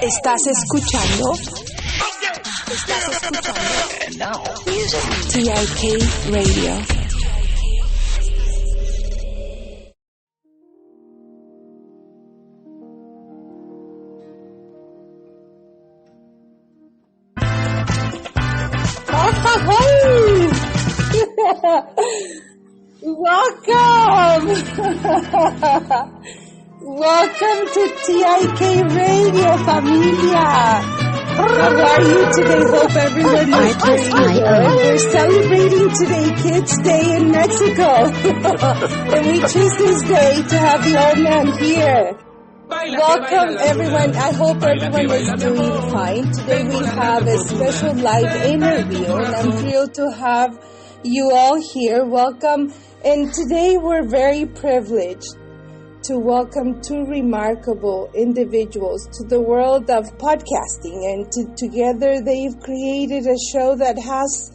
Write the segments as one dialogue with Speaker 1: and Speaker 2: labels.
Speaker 1: Estás escuchando TIK Radio. Welcome! Welcome to TIK Radio, familia! How are you today? Hope everyone is doing good. We're celebrating today Kids Day in Mexico. And we choose this day to have the old man here. Welcome everyone. I hope everyone is doing fine. Today we have a special live interview and I'm thrilled to have you all here. Welcome. And today we're very privileged to welcome two remarkable individuals to the world of podcasting. And together they've created a show that has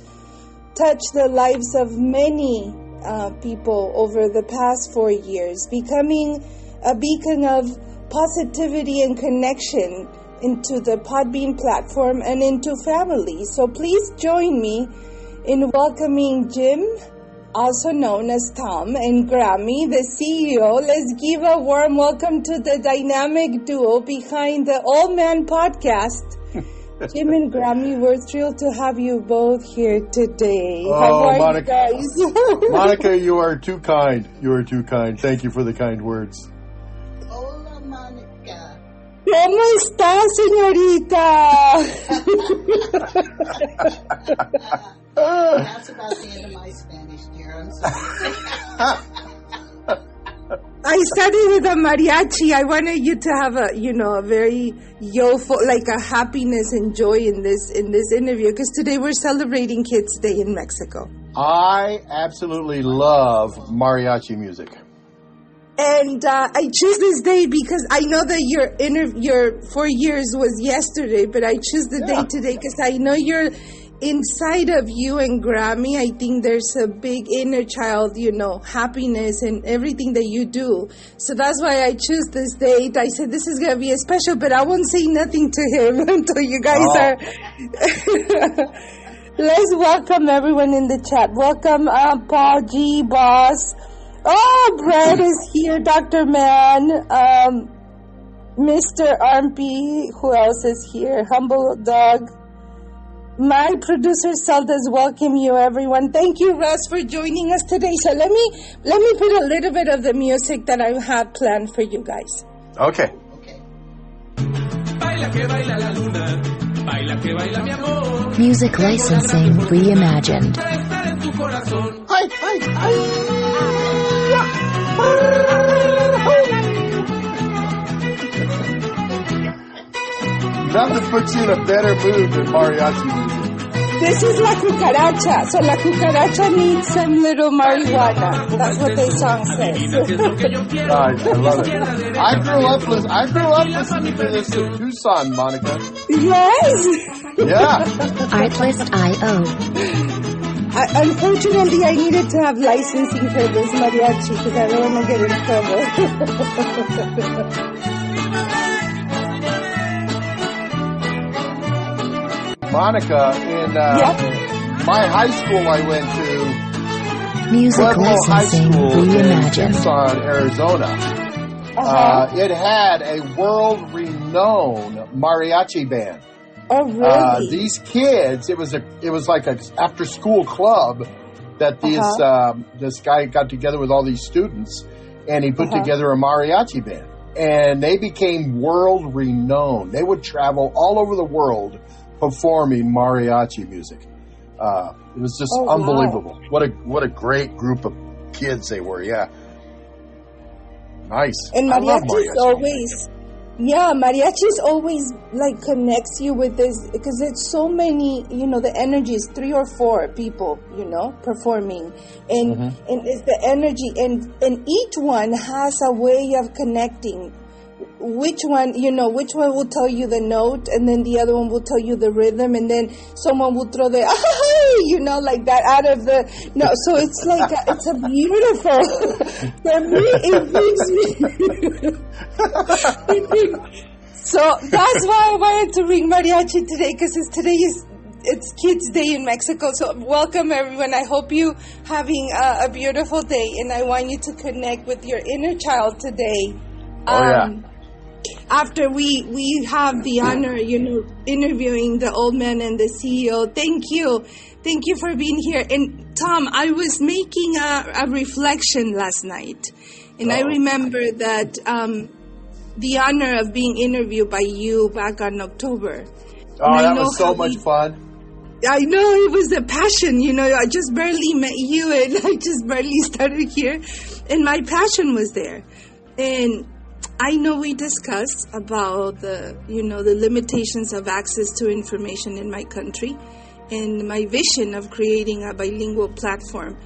Speaker 1: touched the lives of many people over the past 4 years, becoming a beacon of positivity and connection into the Podbean platform and into family. So please join me in welcoming Jim, also known as Tom, and Grammy, the CEO. Let's give a warm welcome to the dynamic duo behind the Old Man Podcast. Jim and Grammy, we're thrilled to have you both here today. How are
Speaker 2: Monica,
Speaker 1: you guys?
Speaker 2: Monica, you are too kind. You are too kind. Thank you for the kind words.
Speaker 3: Hola, Monica.
Speaker 1: ¿Cómo está, señorita?
Speaker 3: That's about the end of my Spanish, dear. I'm sorry.
Speaker 1: I started with a mariachi. I wanted you to have a very like a happiness and joy in this interview, because today we're celebrating Kids Day in Mexico.
Speaker 2: I absolutely love mariachi music.
Speaker 1: And I choose this day because I know that your 4 years was yesterday, but I choose the day today because I know you're inside of you and Grammy. I think there's a big inner child, happiness and everything that you do. So that's why I choose this date. I said this is going to be a special, but I won't say nothing to him until you guys are... Let's welcome everyone in the chat. Welcome Paul G, Boss. Oh, Brad is here, Dr. Man, Mr. Armpy, who else is here? Humble Dog. My producer Zelda's welcome you, everyone. Thank you, Russ, for joining us today. So let me put a little bit of the music that I have planned for you guys.
Speaker 2: Okay.
Speaker 4: Music licensing reimagined.
Speaker 2: Nothing puts you in a better mood than mariachi music.
Speaker 1: This is La Cucaracha. So La Cucaracha needs some little marijuana. That's what the song says.
Speaker 2: Nice, I love it. I grew up listening to this in Tucson, Monica.
Speaker 1: Yes.
Speaker 2: Yeah.
Speaker 4: Artlist.io.
Speaker 1: Unfortunately, I needed to have licensing for this mariachi because I don't want to get in trouble.
Speaker 2: Monica, in my high school I went to,
Speaker 4: Music
Speaker 2: Pueblo High
Speaker 4: licensing
Speaker 2: School in
Speaker 4: reimagined.
Speaker 2: Tucson, Arizona. It had a world-renowned mariachi band.
Speaker 1: Oh, really?
Speaker 2: These kids, it was like a after-school club that this guy got together with all these students, and he put together a mariachi band. And they became world-renowned. They would travel all over the world performing mariachi music. It was just unbelievable. Wow. What a great group of kids they were. Yeah, nice.
Speaker 1: And mariachi's always like connects you with this because it's so many. The energy is 3 or 4 people. Performing, and it's the energy, and each one has a way of connecting. Which one will tell you the note, and then the other one will tell you the rhythm, and then someone will throw the like that out of the so it's like it's a beautiful. For me, it brings me So that's why I wanted to bring mariachi today, because it's Kids Day in Mexico. So welcome everyone. I hope you having a beautiful day, and I want you to connect with your inner child today. After we have the honor, interviewing the old man and the CEO. Thank you for being here. And Tom, I was making a reflection last night, and I remember that the honor of being interviewed by you back on October.
Speaker 2: That was so much fun.
Speaker 1: I know, it was a passion, I just barely met you, and I just barely started here, and my passion was there. And I know we discussed about the limitations of access to information in my country, and my vision of creating a bilingual platform.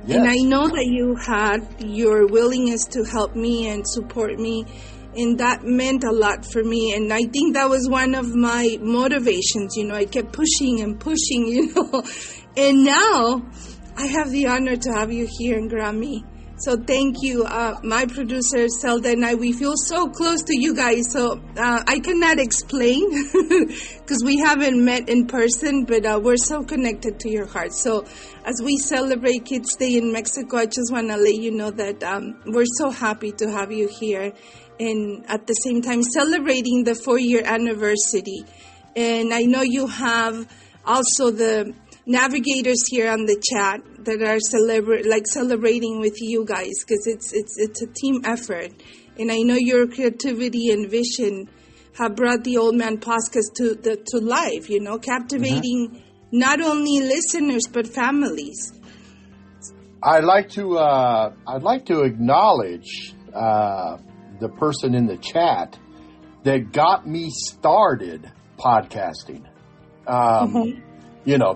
Speaker 1: Yes. And I know that you had your willingness to help me and support me, and that meant a lot for me. And I think that was one of my motivations. I kept pushing and pushing, And now I have the honor to have you here in Grammy. So thank you. My producer, Zelda, and I, we feel so close to you guys. So I cannot explain because we haven't met in person, but we're so connected to your heart. So as we celebrate Kids Day in Mexico, I just want to let you know that we're so happy to have you here. And at the same time, celebrating the 4-year anniversary. And I know you have also the navigators here on the chat that are celebrating with you guys, because it's a team effort. And I know your creativity and vision have brought the Old Man podcast to life, captivating not only listeners but families.
Speaker 2: I'd like to acknowledge the person in the chat that got me started podcasting.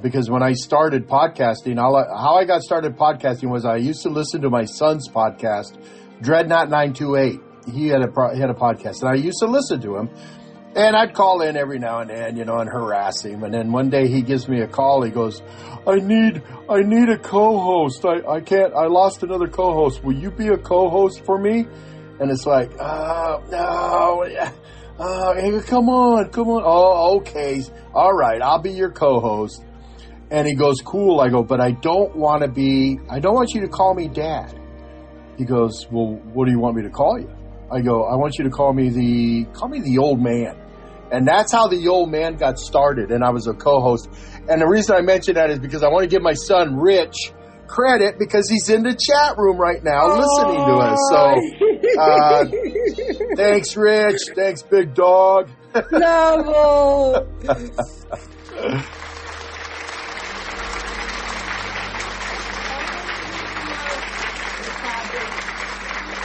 Speaker 2: Because when I started podcasting, how I got started podcasting was I used to listen to my son's podcast, Dreadnought 928. He had a podcast, and I used to listen to him. And I'd call in every now and then, and harass him. And then one day he gives me a call. He goes, I need a co-host. I lost another co-host. Will you be a co-host for me? And it's like, no. Hey, come on. Oh, okay. All right. I'll be your co-host. And he goes, cool. I go, but I don't want you to call me Dad. He goes, well, what do you want me to call you? I go, I want you to call me the old man. And that's how the old man got started. And I was a co-host. And the reason I mention that is because I want to give my son, Rich, credit because he's in the chat room right now listening to us. So thanks, Rich. Thanks, big dog.
Speaker 1: Bravo.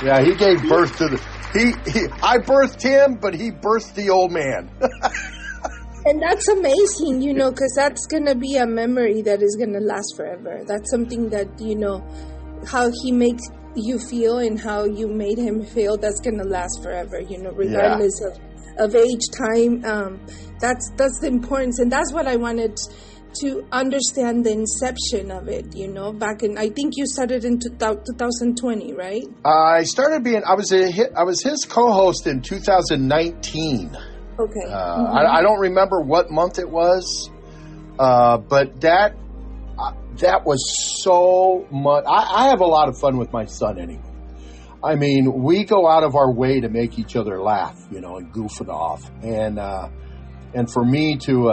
Speaker 2: Yeah, he gave birth to I birthed him, but he birthed the old man.
Speaker 1: And that's amazing, because that's going to be a memory that is going to last forever. That's something that, how he makes you feel and how you made him feel, that's going to last forever, regardless of age, time. That's the importance. And that's what I wanted to understand, the inception of it, back in, I think you started in 2020, right?
Speaker 2: I was his co-host in 2019.
Speaker 1: Okay.
Speaker 2: I don't remember what month it was, but that was so much. I have a lot of fun with my son anyway. I mean, we go out of our way to make each other laugh, and goof it off. And for me to,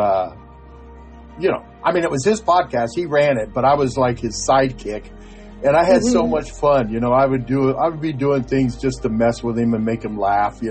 Speaker 2: it was his podcast. He ran it, but I was like his sidekick. And I had so much fun. I would be doing things just to mess with him and make him laugh,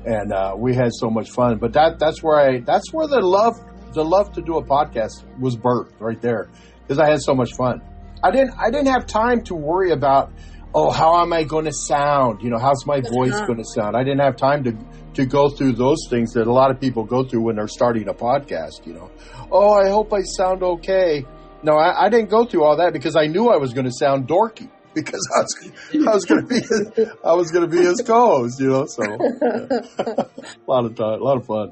Speaker 2: and we had so much fun. But that's where the love to do a podcast was birthed right there, because I had so much fun. I didn't have time to worry about, how am I going to sound? How's my voice going to sound? I didn't have time to go through those things that a lot of people go through when they're starting a podcast. I hope I sound okay. No, I didn't go through all that because I knew I was going to sound dorky. Because I was going to be his co-host, So a lot of fun.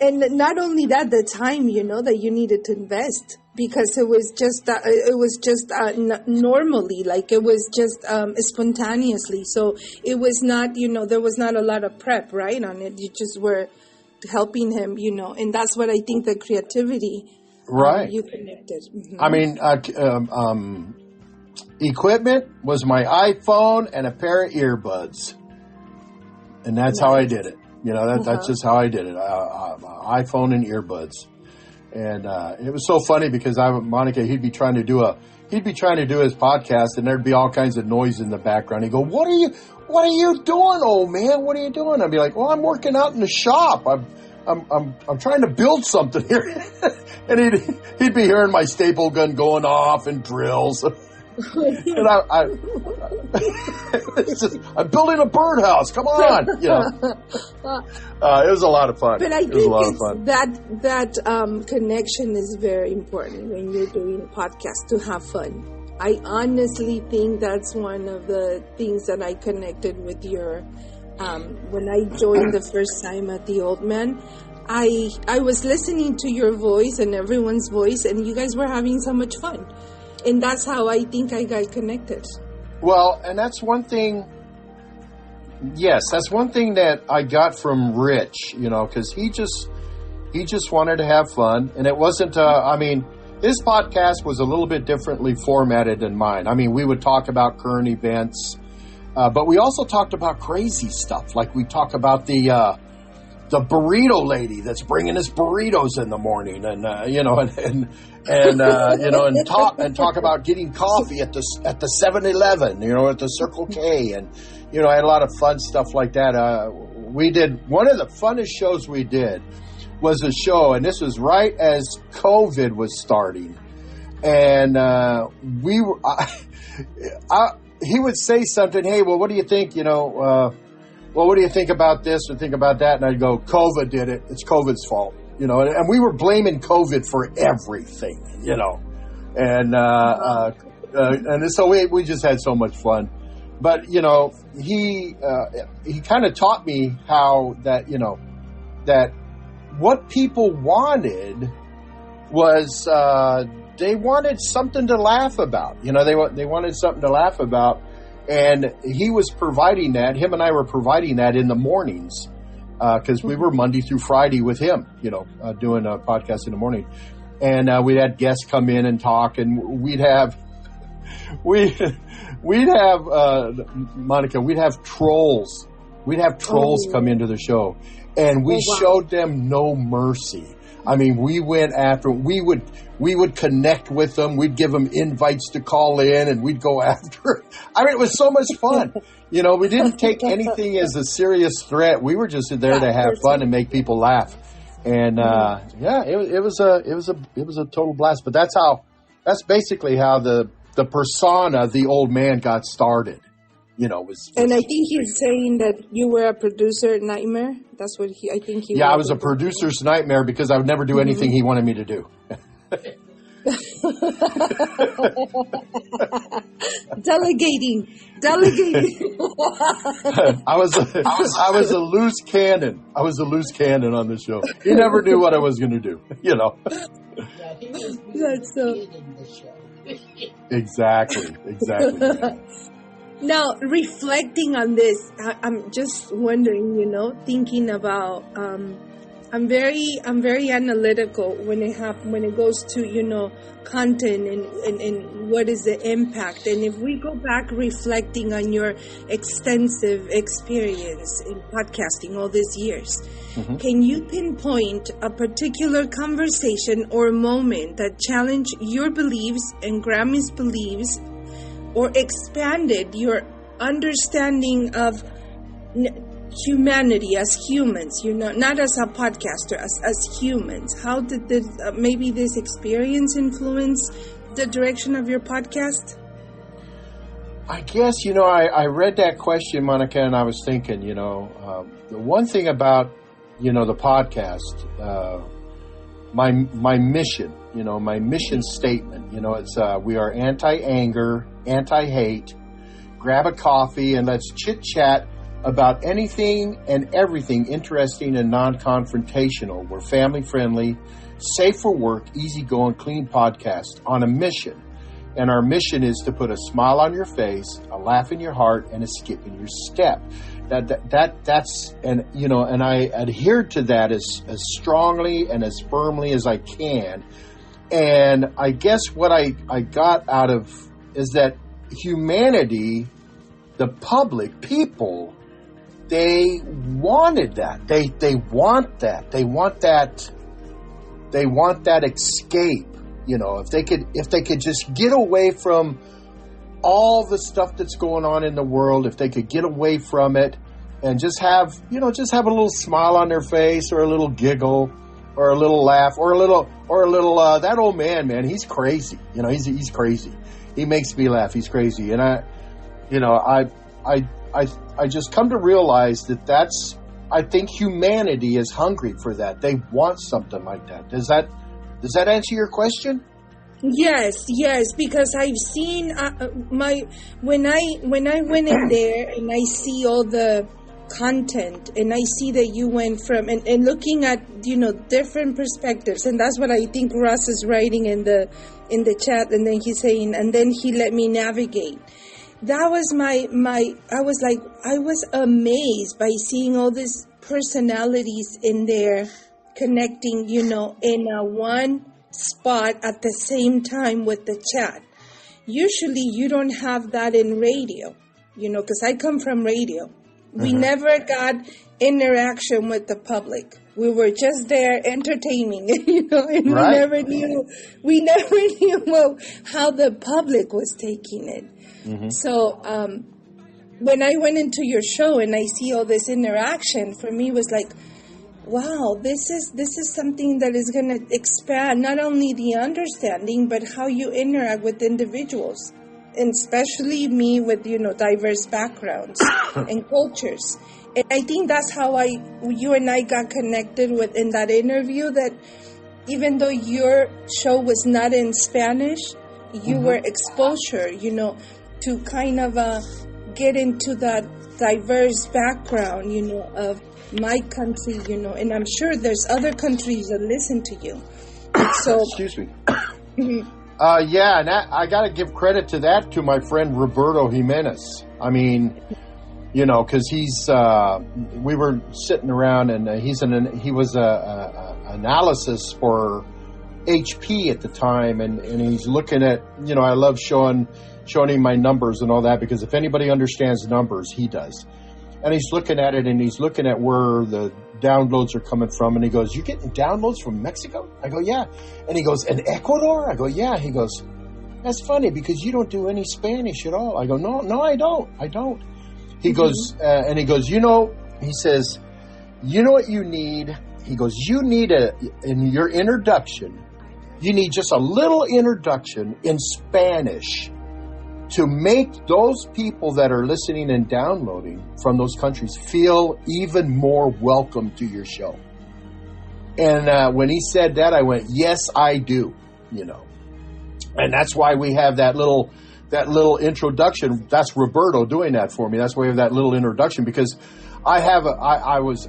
Speaker 1: And not only that, the time, that you needed to invest because it was just normally, like it was just spontaneously. So it was not, there was not a lot of prep, right, on it. You just were helping him, and that's what I think the creativity,
Speaker 2: right?
Speaker 1: You connected. Mm-hmm.
Speaker 2: I mean, equipment was my iPhone and a pair of earbuds, and that's how I did it. That's just how I did it. iPhone and earbuds. And it was so funny because Monica, he'd be trying to do his podcast, and there'd be all kinds of noise in the background. He'd go, "What are you doing, old man? What are you doing?" I'd be like, "Well, I'm working out in the shop. I'm trying to build something here." And he'd be hearing my staple gun going off and drills. And I'm building a birdhouse. Come on, it was a lot of fun.
Speaker 1: But I think that connection is very important when you're doing a podcast, to have fun. I honestly think that's one of the things that I connected with your. When I joined the first time at the Old Man, I was listening to your voice and everyone's voice, and you guys were having so much fun. And that's how I think I got connected. Well,
Speaker 2: and that's one thing. Yes, that's one thing that I got from Rich, because he just wanted to have fun. And it wasn't, his podcast was a little bit differently formatted than mine. I mean, we would talk about current events, but we also talked about crazy stuff. Like we talk about the burrito lady that's bringing us burritos in the morning, and talk about getting coffee at the 7-Eleven, at the Circle K, and I had a lot of fun stuff like that. We did one of the funnest shows we did was a show, and this was right as COVID was starting, and he would say something, "Hey, well, what do you think? Well, what do you think about this or think about that?" And I'd go, "COVID did it. It's COVID's fault." And we were blaming COVID for everything, and so we just had so much fun. But, he kind of taught me how that what people wanted was, they wanted something to laugh about. They wanted something to laugh about. And he was providing that. Him and I were providing that in the mornings, because we were Monday through Friday with him, doing a podcast in the morning. And we'd had guests come in and talk, and we'd have Monica, we'd have trolls. We'd have trolls come into the show, and we showed them no mercy. I mean, we went after. We would connect with them. We'd give them invites to call in, and we'd go after. I mean, it was so much fun. We didn't take anything as a serious threat. We were just there to have fun and make people laugh. And it was a total blast. But that's basically how the persona, the Old Man, got started. And I
Speaker 1: think he's saying that you were a producer nightmare. That's what I think he.
Speaker 2: Yeah, I was a producer's nightmare because I would never do anything he wanted me to do.
Speaker 1: Delegating.
Speaker 2: I was a loose cannon. I was a loose cannon on the show. He never knew what I was going to do.
Speaker 3: Yeah, he was
Speaker 1: That's so.
Speaker 3: in the show.
Speaker 2: Exactly.
Speaker 1: Now, reflecting on this, I'm just wondering, thinking about, I'm very analytical when it goes to, content and what is the impact. And if we go back reflecting on your extensive experience in podcasting all these years, can you pinpoint a particular conversation or moment that challenged your beliefs and Grammy's beliefs, or expanded your understanding of humanity as humans, not as a podcaster, as humans? How did this experience influence the direction of your podcast?
Speaker 2: I guess, I read that question, Monica, and I was thinking, the one thing about, the podcast, my mission, my mission statement, it's, we are anti-anger, anti-hate, grab a coffee and let's chit-chat about anything and everything interesting and non-confrontational. We're family-friendly, safe for work, easygoing, clean podcast on a mission. And our mission is to put a smile on your face, a laugh in your heart, and a skip in your step. That's and you know, and I adhere to that as strongly and as firmly as I can. And I guess what I got out of is that humanity, the public, people, they wanted that. They want that. They want that. They want that escape. You know, if they could just get away from all the stuff that's going on in the world, if they could get away from it and just have a little smile on their face, or a little giggle, or a little laugh, or a little that old man, he's crazy. You know, he's crazy. He makes me laugh. He's crazy. And I just come to realize I think humanity is hungry for that. They want something like that. Does that answer your question?
Speaker 1: Yes, because I've seen when I went in there and I see all the content, and I see that you went from and looking at, you know, different perspectives, and that's what I think Ross is writing in the chat, and then he's saying, and then he let me navigate. That was I was amazed by seeing all these personalities in there connecting, you know, in one spot at the same time with the chat. Usually you don't have that in radio, you know, because I come from radio. We never got interaction with the public. We were just there entertaining, you know, and
Speaker 2: right.
Speaker 1: we never knew how the public was taking it. So when I went into your show and I see all this interaction, for me was like, wow, this is something that is going to expand not only the understanding, but how you interact with individuals, and especially me with, you know, diverse backgrounds and cultures. And I think that's how you and I got connected with in that interview, that even though your show was not in Spanish, you were exposure, you know, to kind of get into that diverse background, you know, of my country, you know, and I'm sure there's other countries that listen to you. So,
Speaker 2: excuse me. Yeah, and I got to give credit to that to my friend Roberto Jimenez. I mean, you know, because we were sitting around, and he was a analysis for HP at the time, and he's looking at, you know, I love showing him my numbers and all that, because if anybody understands numbers, he does. And he's looking at it, and he's looking at where the downloads are coming from, and he goes, "You getting downloads from Mexico?" I go, "Yeah." And he goes, "And Ecuador?" I go, "Yeah." He goes, "That's funny because you don't do any Spanish at all." I go, No, I don't. He goes, and he goes, "You know," he says, "you know what you need?" He goes, "You need in your introduction, you need just a little introduction in Spanish to make those people that are listening and downloading from those countries feel even more welcome to your show." And when he said that, I went, "Yes, I do," you know. And that's why we have that little introduction. That's Roberto doing that for me. That's why we have that little introduction, because I was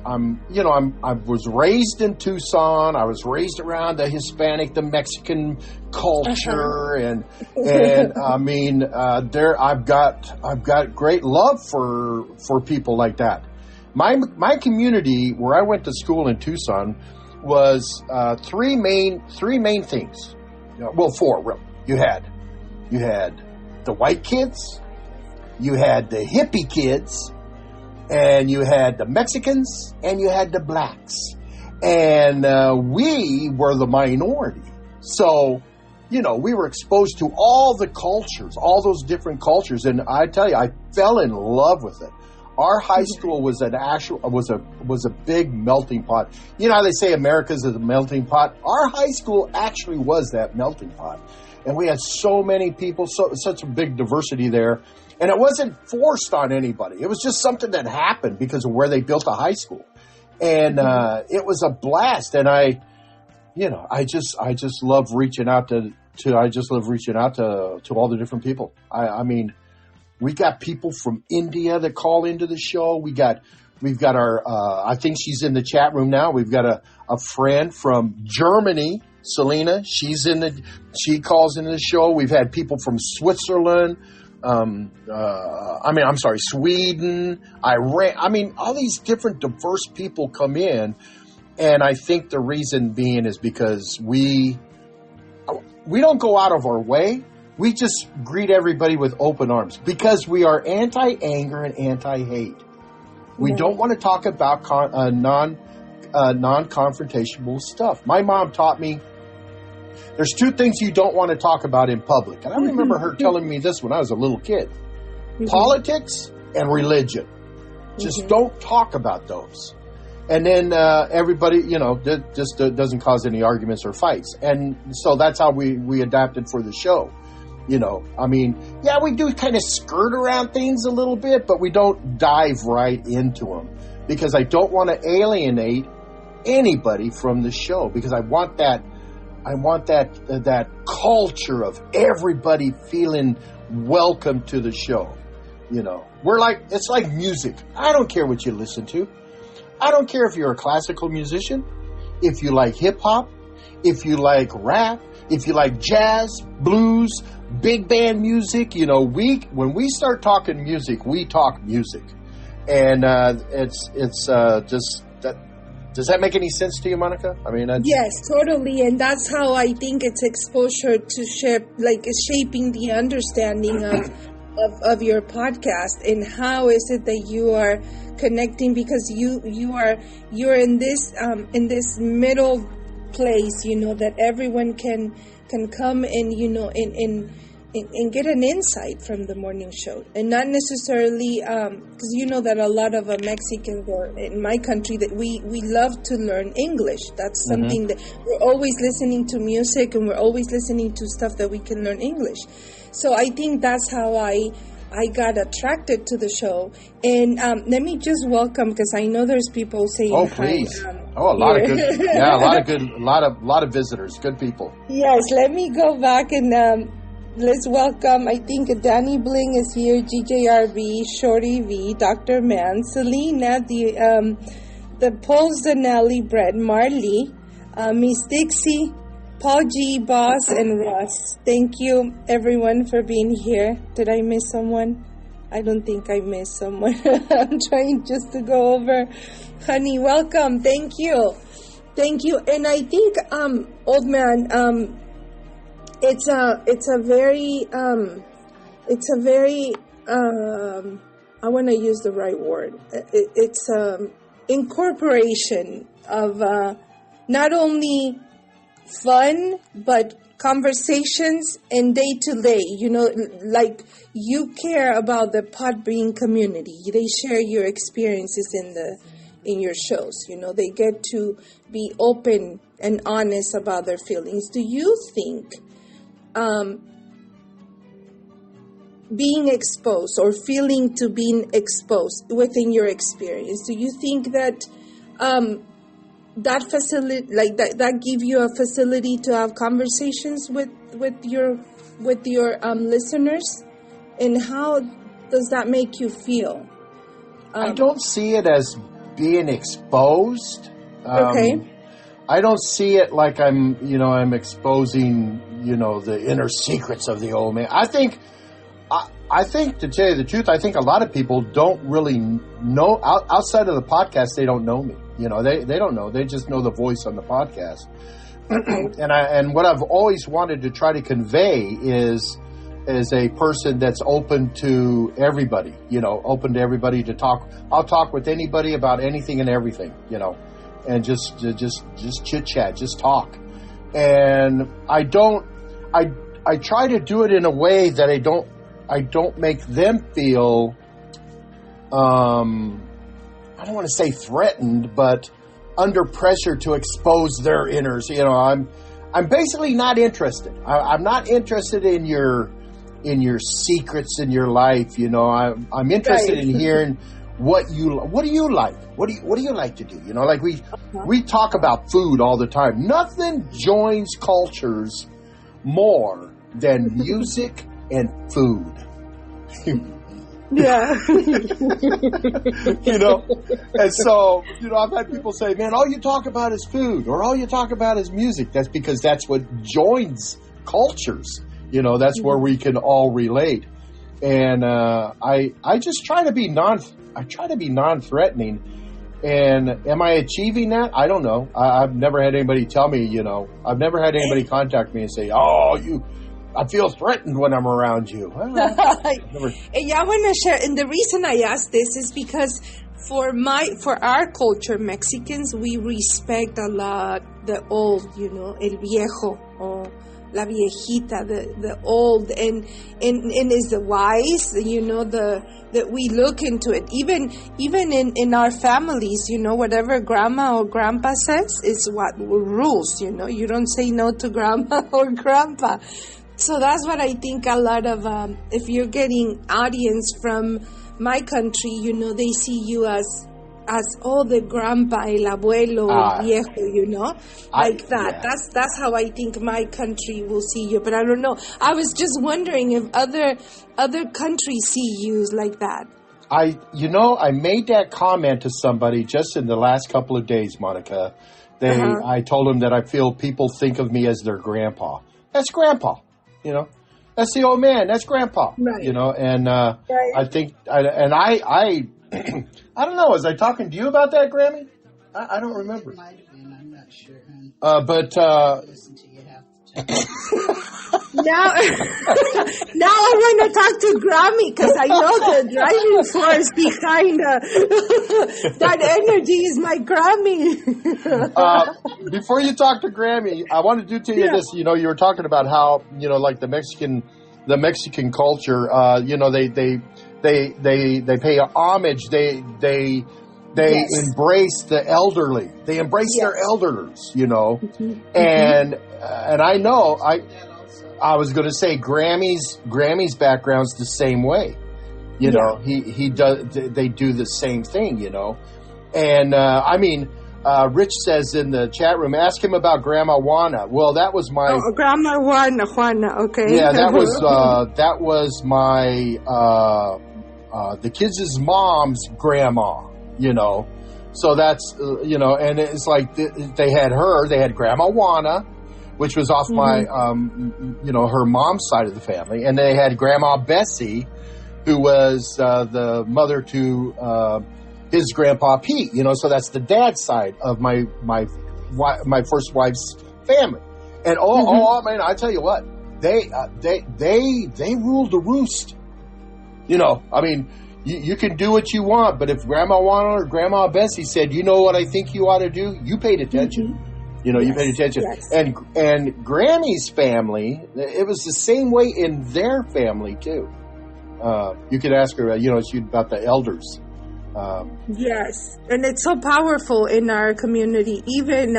Speaker 2: raised in Tucson. I was raised around the Hispanic, the Mexican culture, and I mean, I've got great love for people like that. My community where I went to school in Tucson was three main things. Well, four. Really. You had the white kids, you had the hippie kids, and you had the Mexicans, and you had the blacks. And we were the minority. So, you know, we were exposed to all the cultures, all those different cultures. And I tell you, I fell in love with it. Our high school was a big melting pot. You know how they say America's a melting pot? Our high school actually was that melting pot. And we had so many people, such a big diversity there. And it wasn't forced on anybody. It was just something that happened because of where they built a high school. And it was a blast. And I just love reaching out to all the different people. I mean, We got people from India that call into the show. We've got our, I think she's in the chat room now. We've got a friend from Germany, Selena. She calls into the show. We've had people from Switzerland. Sweden, Iran. All these different diverse people come in. And I think the reason being is because we don't go out of our way. We just greet everybody with open arms because we are anti-anger and anti-hate. We don't want to talk about non-confrontational stuff. My mom taught me there's two things you don't want to talk about in public. And I remember her telling me this when I was a little kid. Politics and religion. Just don't talk about those. And then everybody, just doesn't cause any arguments or fights. And so that's how we adapted for the show. We do kind of skirt around things a little bit, but we don't dive right into them because I don't want to alienate anybody from the show because I want that culture of everybody feeling welcome to the show. It's like music. I don't care what you listen to. I don't care if you're a classical musician, if you like hip hop, if you like rap, if you like jazz, blues, big band music. When we start talking music, we talk music, and it's just that. Does that make any sense to you, Monica?
Speaker 1: Yes, totally, and that's how I think it's exposure to shaping the understanding of your podcast, and how is it that you are connecting, because you're in this middle place, that everyone can come and get an insight from the morning show, and not necessarily because that a lot of Mexicans, or in my country, that we love to learn English. That's something that we're always listening to music, and we're always listening to stuff that we can learn English. So I think that's how I got attracted to the show. And let me just welcome, because I know there's people saying,
Speaker 2: "Oh, please!" A lot of good, a lot of visitors, good people.
Speaker 1: Yes, let me go back and let's welcome. I think Danny Bling is here, GJRB, Shorty V, Dr. Man, Selena, the Paul Zanelli, Brett Marley, Miss Dixie, Paul G, Boss, and Russ. Thank you, everyone, for being here. Did I miss someone? I don't think I missed someone. I'm trying just to go over. Honey, welcome. Thank you. And I think, old man, it's a very I want to use the right word. It's incorporation of not only fun, but conversations and day to day, like you care about the Podbean community. They share your experiences in your shows. They get to be open and honest about their feelings. Do you think being exposed or feeling to being exposed within your experience, do you think that that facility, like that give you a facility to have conversations with your listeners, and how does that make you feel?
Speaker 2: I don't see it as being exposed.
Speaker 1: Okay.
Speaker 2: I don't see it like I'm exposing, the inner secrets of the old man. I think, to tell you the truth, I think a lot of people don't really know, outside of the podcast, they don't know me. They don't know. They just know the voice on the podcast. And what I've always wanted to try to convey is a person that's open to everybody, open to everybody to talk. I'll talk with anybody about anything and everything, and just chit chat, just talk. And I try to do it in a way that I don't make them feel, I don't want to say threatened, but under pressure to expose their inners. I'm basically not interested. I'm not interested in your secrets in your life. I'm interested in hearing what do you like? What do you like to do? Like we talk about food all the time. Nothing joins cultures more than music and food.
Speaker 1: Yeah.
Speaker 2: You know? And so, you know, I've had people say, man, all you talk about is food or all you talk about is music. That's because that's what joins cultures. You know, that's where we can all relate. And I just try to be non-threatening. And am I achieving that? I don't know. I've never had anybody tell me, you know, I've never had anybody contact me and say, I feel threatened when I'm around you. Well,
Speaker 1: Yeah, I want to share. And the reason I ask this is because for our culture, Mexicans, we respect a lot the old, you know, el viejo or la viejita, the old, and is the wise, you know, that we look into it. Even in our families, you know, whatever grandma or grandpa says is what rules, you know. You don't say no to grandma or grandpa. So that's what I think a lot of, if you're getting audience from my country, you know, they see you as the grandpa, el abuelo, el viejo, you know, like that. Yeah. That's how I think my country will see you. But I don't know. I was just wondering if other countries see you like that.
Speaker 2: I made that comment to somebody just in the last couple of days, Monica. I told them that I feel people think of me as their grandpa. That's grandpa. You know, that's the old man. That's grandpa. Right. You know, and right. I think, I don't know. Was I talking to you about that, Grammy? I don't remember.
Speaker 3: It might have been. I'm not sure.
Speaker 2: But
Speaker 3: listen to you have to.
Speaker 1: Now I want to talk to Grammy because I know the driving force behind that energy is my Grammy.
Speaker 2: Before you talk to Grammy, I want to tell you this. You know, you were talking about how, you know, like the Mexican culture. You know, they pay homage. They embrace the elderly. They embrace their elders. You know, and I know I was going to say Grammy's background's the same way. You know, he does. They do the same thing. You know, and I mean, Rich says in the chat room, ask him about Grandma Juana. Well, that was my
Speaker 1: Grandma Juana. Okay.
Speaker 2: Yeah, that was my the kids' mom's grandma. You know, so that's you know, and it's like they had Grandma Juana, which was off my, you know, her mom's side of the family. And they had Grandma Bessie, who was the mother to his grandpa Pete, you know, so that's the dad's side of my first wife's family. And man, I tell you what, they ruled the roost. You know, I mean, you can do what you want, but if Grandma Juana or Grandma Bessie said, you know what I think you ought to do, you paid attention. You know, you paid attention. Yes. And Grammy's family, it was the same way in their family, too. You could ask her, you know, about the elders.
Speaker 1: Yes. And it's so powerful in our community. Even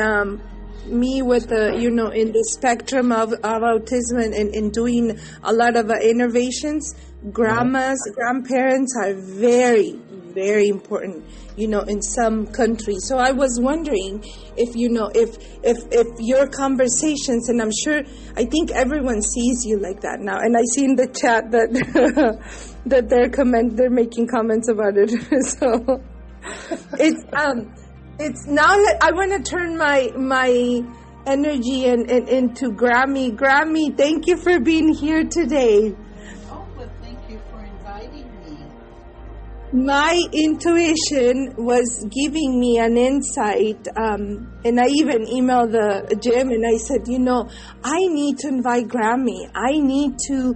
Speaker 1: me with the, you know, in the spectrum of autism and doing a lot of innovations, grandparents are very, very important, you know, in some countries. So I was wondering if, you know, if your conversations, and I think everyone sees you like that now. And I see in the chat that that they're making comments about it. So it's now that I want to turn my energy into Grammy. Grammy, thank you for being here today. My intuition was giving me an insight, and I even emailed the gym and I said, you know, I need to invite Grammy. I need to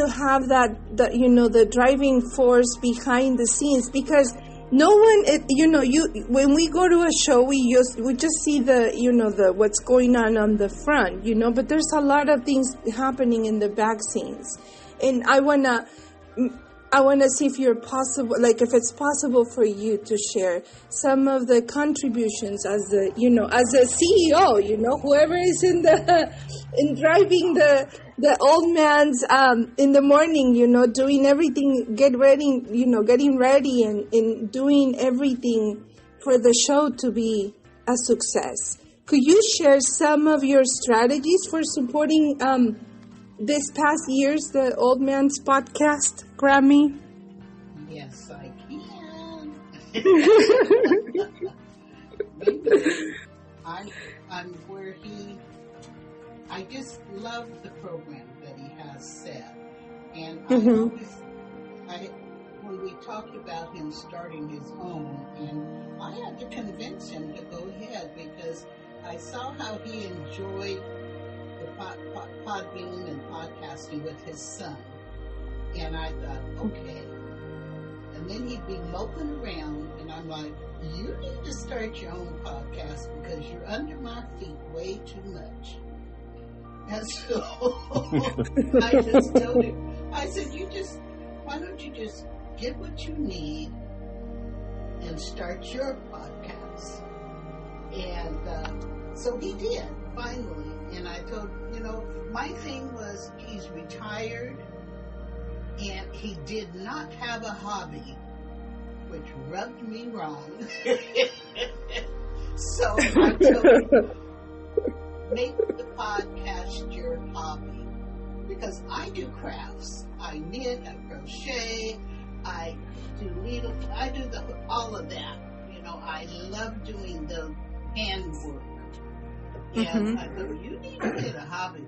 Speaker 1: have that, you know, the driving force behind the scenes, because no one, when we go to a show, we just see the, you know, the what's going on the front, you know, but there's a lot of things happening in the back scenes, and I wanna see if if it's possible for you to share some of the contributions as a CEO, you know, whoever is in driving the old man's in the morning, you know, doing everything, getting ready and doing everything for the show to be a success. Could you share some of your strategies for supporting this past year's The Old Man's Podcast, Grammy?
Speaker 3: Yes, I can. I'm where I just love the program that he has set. And when we talked about him starting his own, and I had to convince him to go ahead because I saw how he enjoyed the podbean and podcasting with his son. And I thought, okay. And then he'd be moping around, and I'm like, you need to start your own podcast because you're under my feet way too much. And so I just told him, I said, why don't you just get what you need and start your podcast? And so he did, finally. And I told, my thing was he's retired and he did not have a hobby, which rubbed me wrong. So I told him, make the podcast your hobby. Because I do crafts. I knit, I crochet, I do needle, I do all of that. I love doing the handwork. And I thought, you need to get a hobby.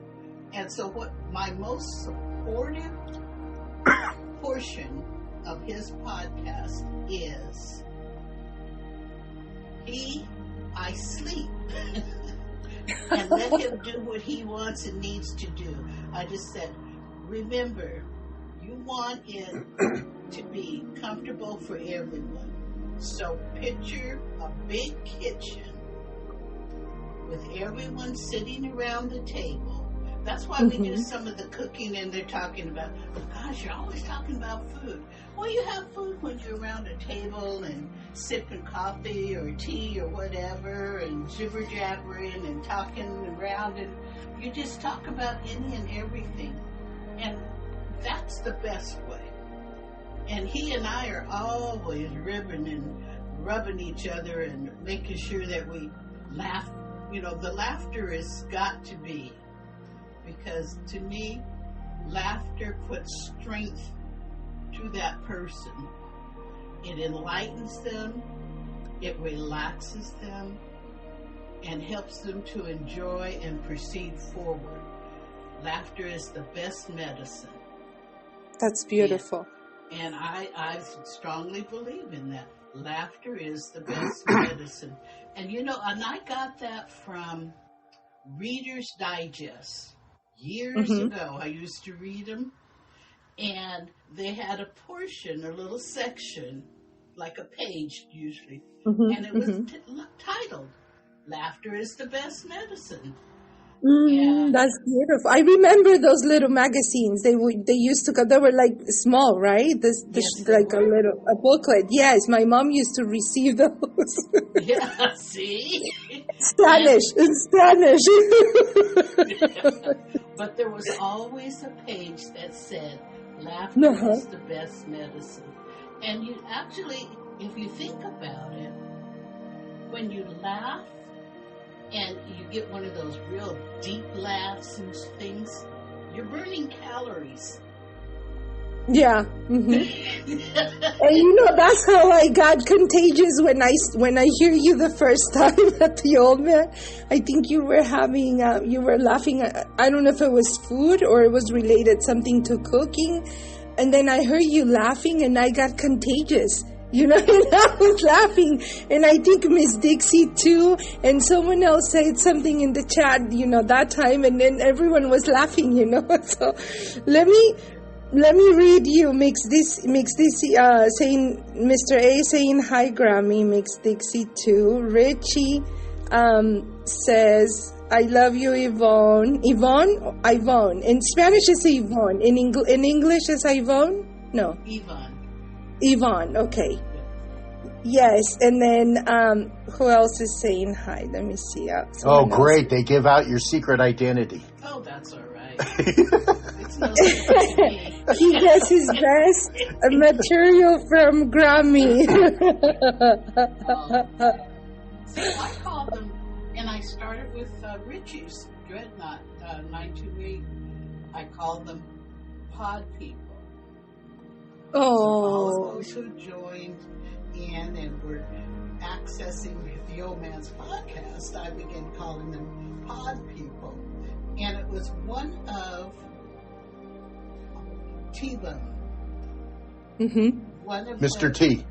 Speaker 3: And so what my most supportive portion of his podcast is I sleep. And let him do what he wants and needs to do. I just said, remember, you want it to be comfortable for everyone. So picture a big kitchen with everyone sitting around the table. That's why we do some of the cooking, and they're talking about, oh gosh, you're always talking about food. Well, you have food when you're around a table and sipping coffee or tea or whatever and jibber-jabbering and talking around, and you just talk about any and everything. And that's the best way. And he and I are always ribbing and rubbing each other and making sure that we laugh. The laughter has got to be, because to me, laughter puts strength to that person. It enlightens them, it relaxes them, and helps them to enjoy and proceed forward. Laughter is the best medicine.
Speaker 1: That's beautiful.
Speaker 3: And I strongly believe in that. Laughter is the best medicine. And and I got that from Reader's Digest. Years ago, I used to read them, and they had a portion, a little section, like a page usually, and it was titled, Laughter is the Best Medicine.
Speaker 1: That's beautiful. I remember those little magazines. They used to go. They were like small, right? Yes, like a booklet. Yes, my mom used to receive those.
Speaker 3: Yeah, see,
Speaker 1: Spanish.
Speaker 3: But there was always a page that said, "Laughter is the best medicine." And you actually, if you think about it, when you laugh, and you get one of those real deep laughs and things, you're burning calories.
Speaker 1: Yeah. And that's how I got contagious when I hear you the first time at the Old Man. I think you were laughing. I don't know if it was food or it was related something to cooking. And then I heard you laughing and I got contagious. And I was laughing, and I think Miss Dixie too, and someone else said something in the chat, that time, and then everyone was laughing, So let me read you. Mix this saying, Mr. A saying hi, Grammy. Mix Dixie too. Richie says, I love you, Yvonne. Yvonne. In Spanish it's Yvonne. In English it's Yvonne? No. Yvonne, okay. Yes, and then who else is saying hi? Let me see.
Speaker 2: Great. Else. They give out your secret identity.
Speaker 3: Oh, that's all right.
Speaker 1: He gets his best material from Grammy.
Speaker 3: See, I called them, and I started with Richie's Dreadnought 928 I call them pod people.
Speaker 1: Oh.
Speaker 3: So all those who joined in and were accessing the Old Man's podcast, I began calling them pod people. And it was one of T-Bone.
Speaker 1: Mm-hmm.
Speaker 3: One of
Speaker 2: Mr. T.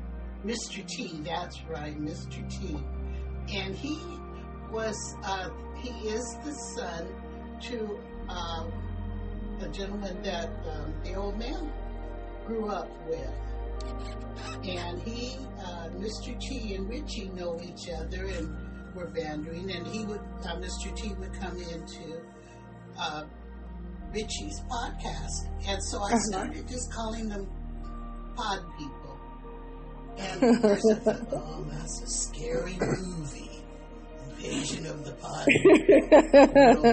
Speaker 3: Mr. T, that's right, Mr. T. And he is the son to a gentleman that the Old Man grew up with. And Mr. T and Richie know each other and were bantering, and Mr. T would come into Richie's podcast. And so I started just calling them pod people. And at first I thought, oh, that's a scary movie. Invasion of the Pod,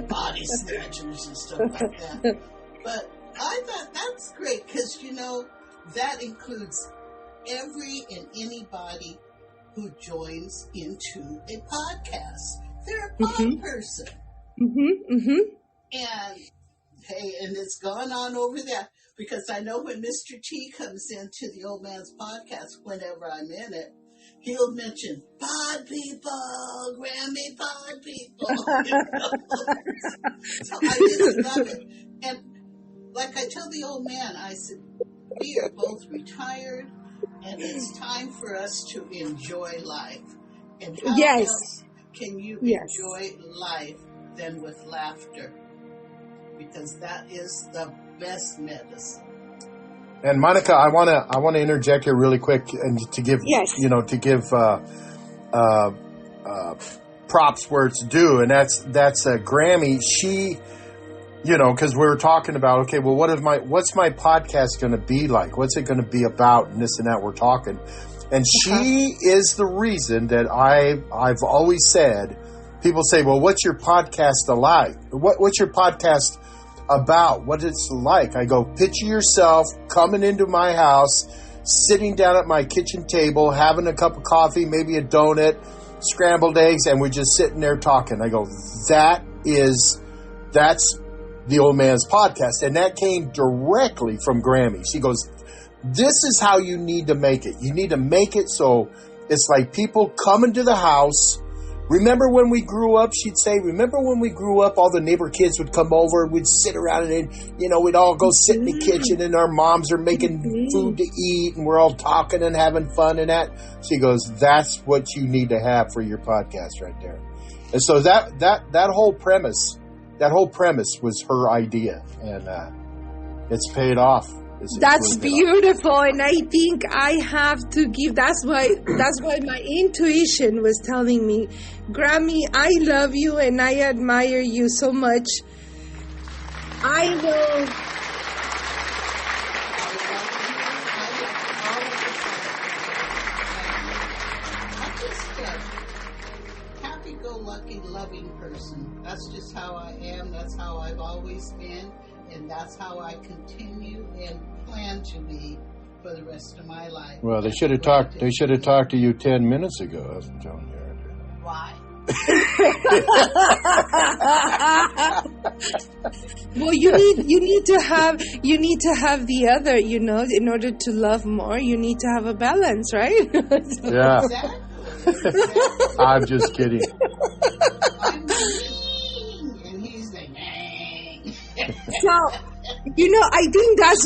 Speaker 3: body snatchers and stuff like that. But I thought that's great because, that includes every and anybody who joins into a podcast. They're a pod person.
Speaker 1: Mm-hmm. Mm-hmm.
Speaker 3: And hey, and it's gone on over there because I know when Mr. T comes into the Old Man's podcast, whenever I'm in it, he'll mention pod people, Grammy pod people. So I just love it. And like I tell the Old Man, I said, we are both retired, and it's time for us to enjoy life. And how else can you enjoy life than with laughter? Because that is the best medicine.
Speaker 2: And Monica, I want to interject here really quick and to give props where it's due, and that's Grammy. She, because we were talking about, okay, well, what's my podcast going to be like? What's it going to be about? And this and that we're talking, and she is the reason that I've always said. People say, well, what's your podcast like? What's your podcast about? What it's like? I go, picture yourself coming into my house, sitting down at my kitchen table, having a cup of coffee, maybe a donut, scrambled eggs, and we're just sitting there talking. I go, that's the Old Man's podcast. And that came directly from Grammy. She goes, this is how you need to make it. You need to make it so it's like people come into the house. Remember when we grew up, she'd say, remember when we grew up, all the neighbor kids would come over and we'd sit around and, we'd all go sit in the kitchen and our moms are making food to eat and we're all talking and having fun and that. She goes, that's what you need to have for your podcast right there. And so that whole premise was her idea, and it's paid off.
Speaker 1: That's beautiful, and I think I have to give. That's why my intuition was telling me, Grammy, I love you and I admire you so much. I know.
Speaker 3: I'm just a happy-go-lucky, loving person. That's just how I am. That's how I've always been. And that's how I continue and plan to be for the rest of my life.
Speaker 2: Well, they should have talked. They should have talked to you 10 minutes ago. That's what I'm telling you.
Speaker 3: Why?
Speaker 1: Well, you need to have the other. In order to love more, you need to have a balance, right?
Speaker 2: Yeah.
Speaker 3: Exactly.
Speaker 2: I'm just kidding.
Speaker 3: I'm mean, and he's like,
Speaker 1: So, I think that's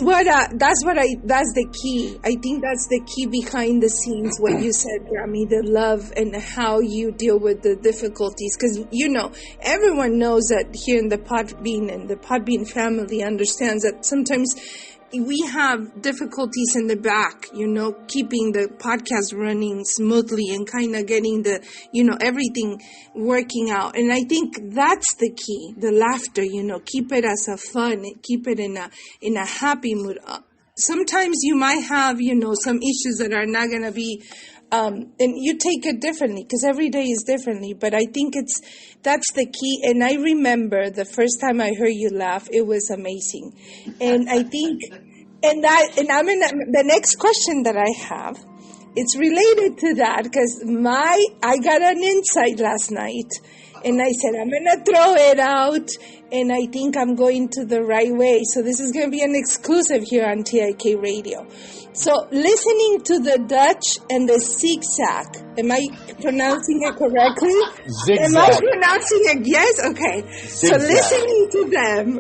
Speaker 1: the key. I think that's the key behind the scenes, what you said, Grammy, the love and how you deal with the difficulties. Because, everyone knows that here in the Podbean and the Podbean family understands that sometimes we have difficulties in the back, keeping the podcast running smoothly and kind of getting the, everything working out. And I think that's the key, the laughter, keep it as a fun, keep it in a happy mood. Sometimes you might have, some issues that are not going to be, and you take it differently because every day is differently. But I think that's the key. And I remember the first time I heard you laugh, it was amazing. And I think, the next question that I have it's related to that because I got an insight last night. And I said, I'm going to throw it out, and I think I'm going to the right way. So this is going to be an exclusive here on TIK Radio. So listening to the Dutch and the zigzag, am I pronouncing it correctly?
Speaker 2: Zigzag.
Speaker 1: Am I pronouncing it? Yes? Okay.
Speaker 2: Zigzag.
Speaker 1: So listening to them,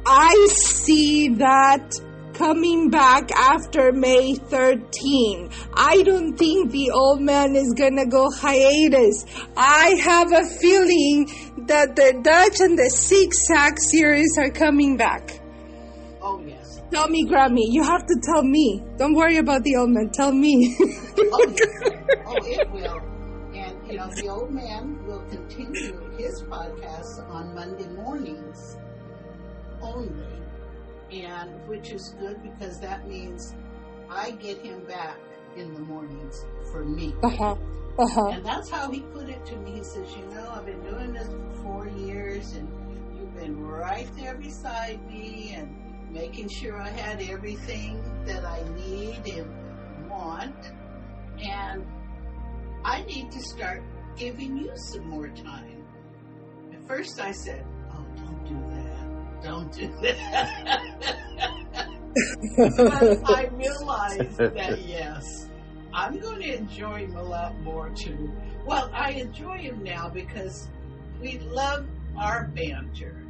Speaker 1: I see that coming back after May 13. I don't think the old man is gonna go hiatus. I have a feeling that the Dutch and the zigzag series are coming back.
Speaker 3: Oh, yes.
Speaker 1: Tell me, Grammy. You have to tell me. Don't worry about the old man. Tell me.
Speaker 3: Oh, yes. Oh, it will. And, the old man will continue his podcast on Monday mornings only. And which is good because that means I get him back in the mornings for me. And that's how he put it to me. He says, I've been doing this for 4 years and you've been right there beside me and making sure I had everything that I need and want. And I need to start giving you some more time. At first I said, oh, don't do that. Don't do that. But I realized that, yes, I'm going to enjoy him a lot more, too. Well, I enjoy him now because we love our banter.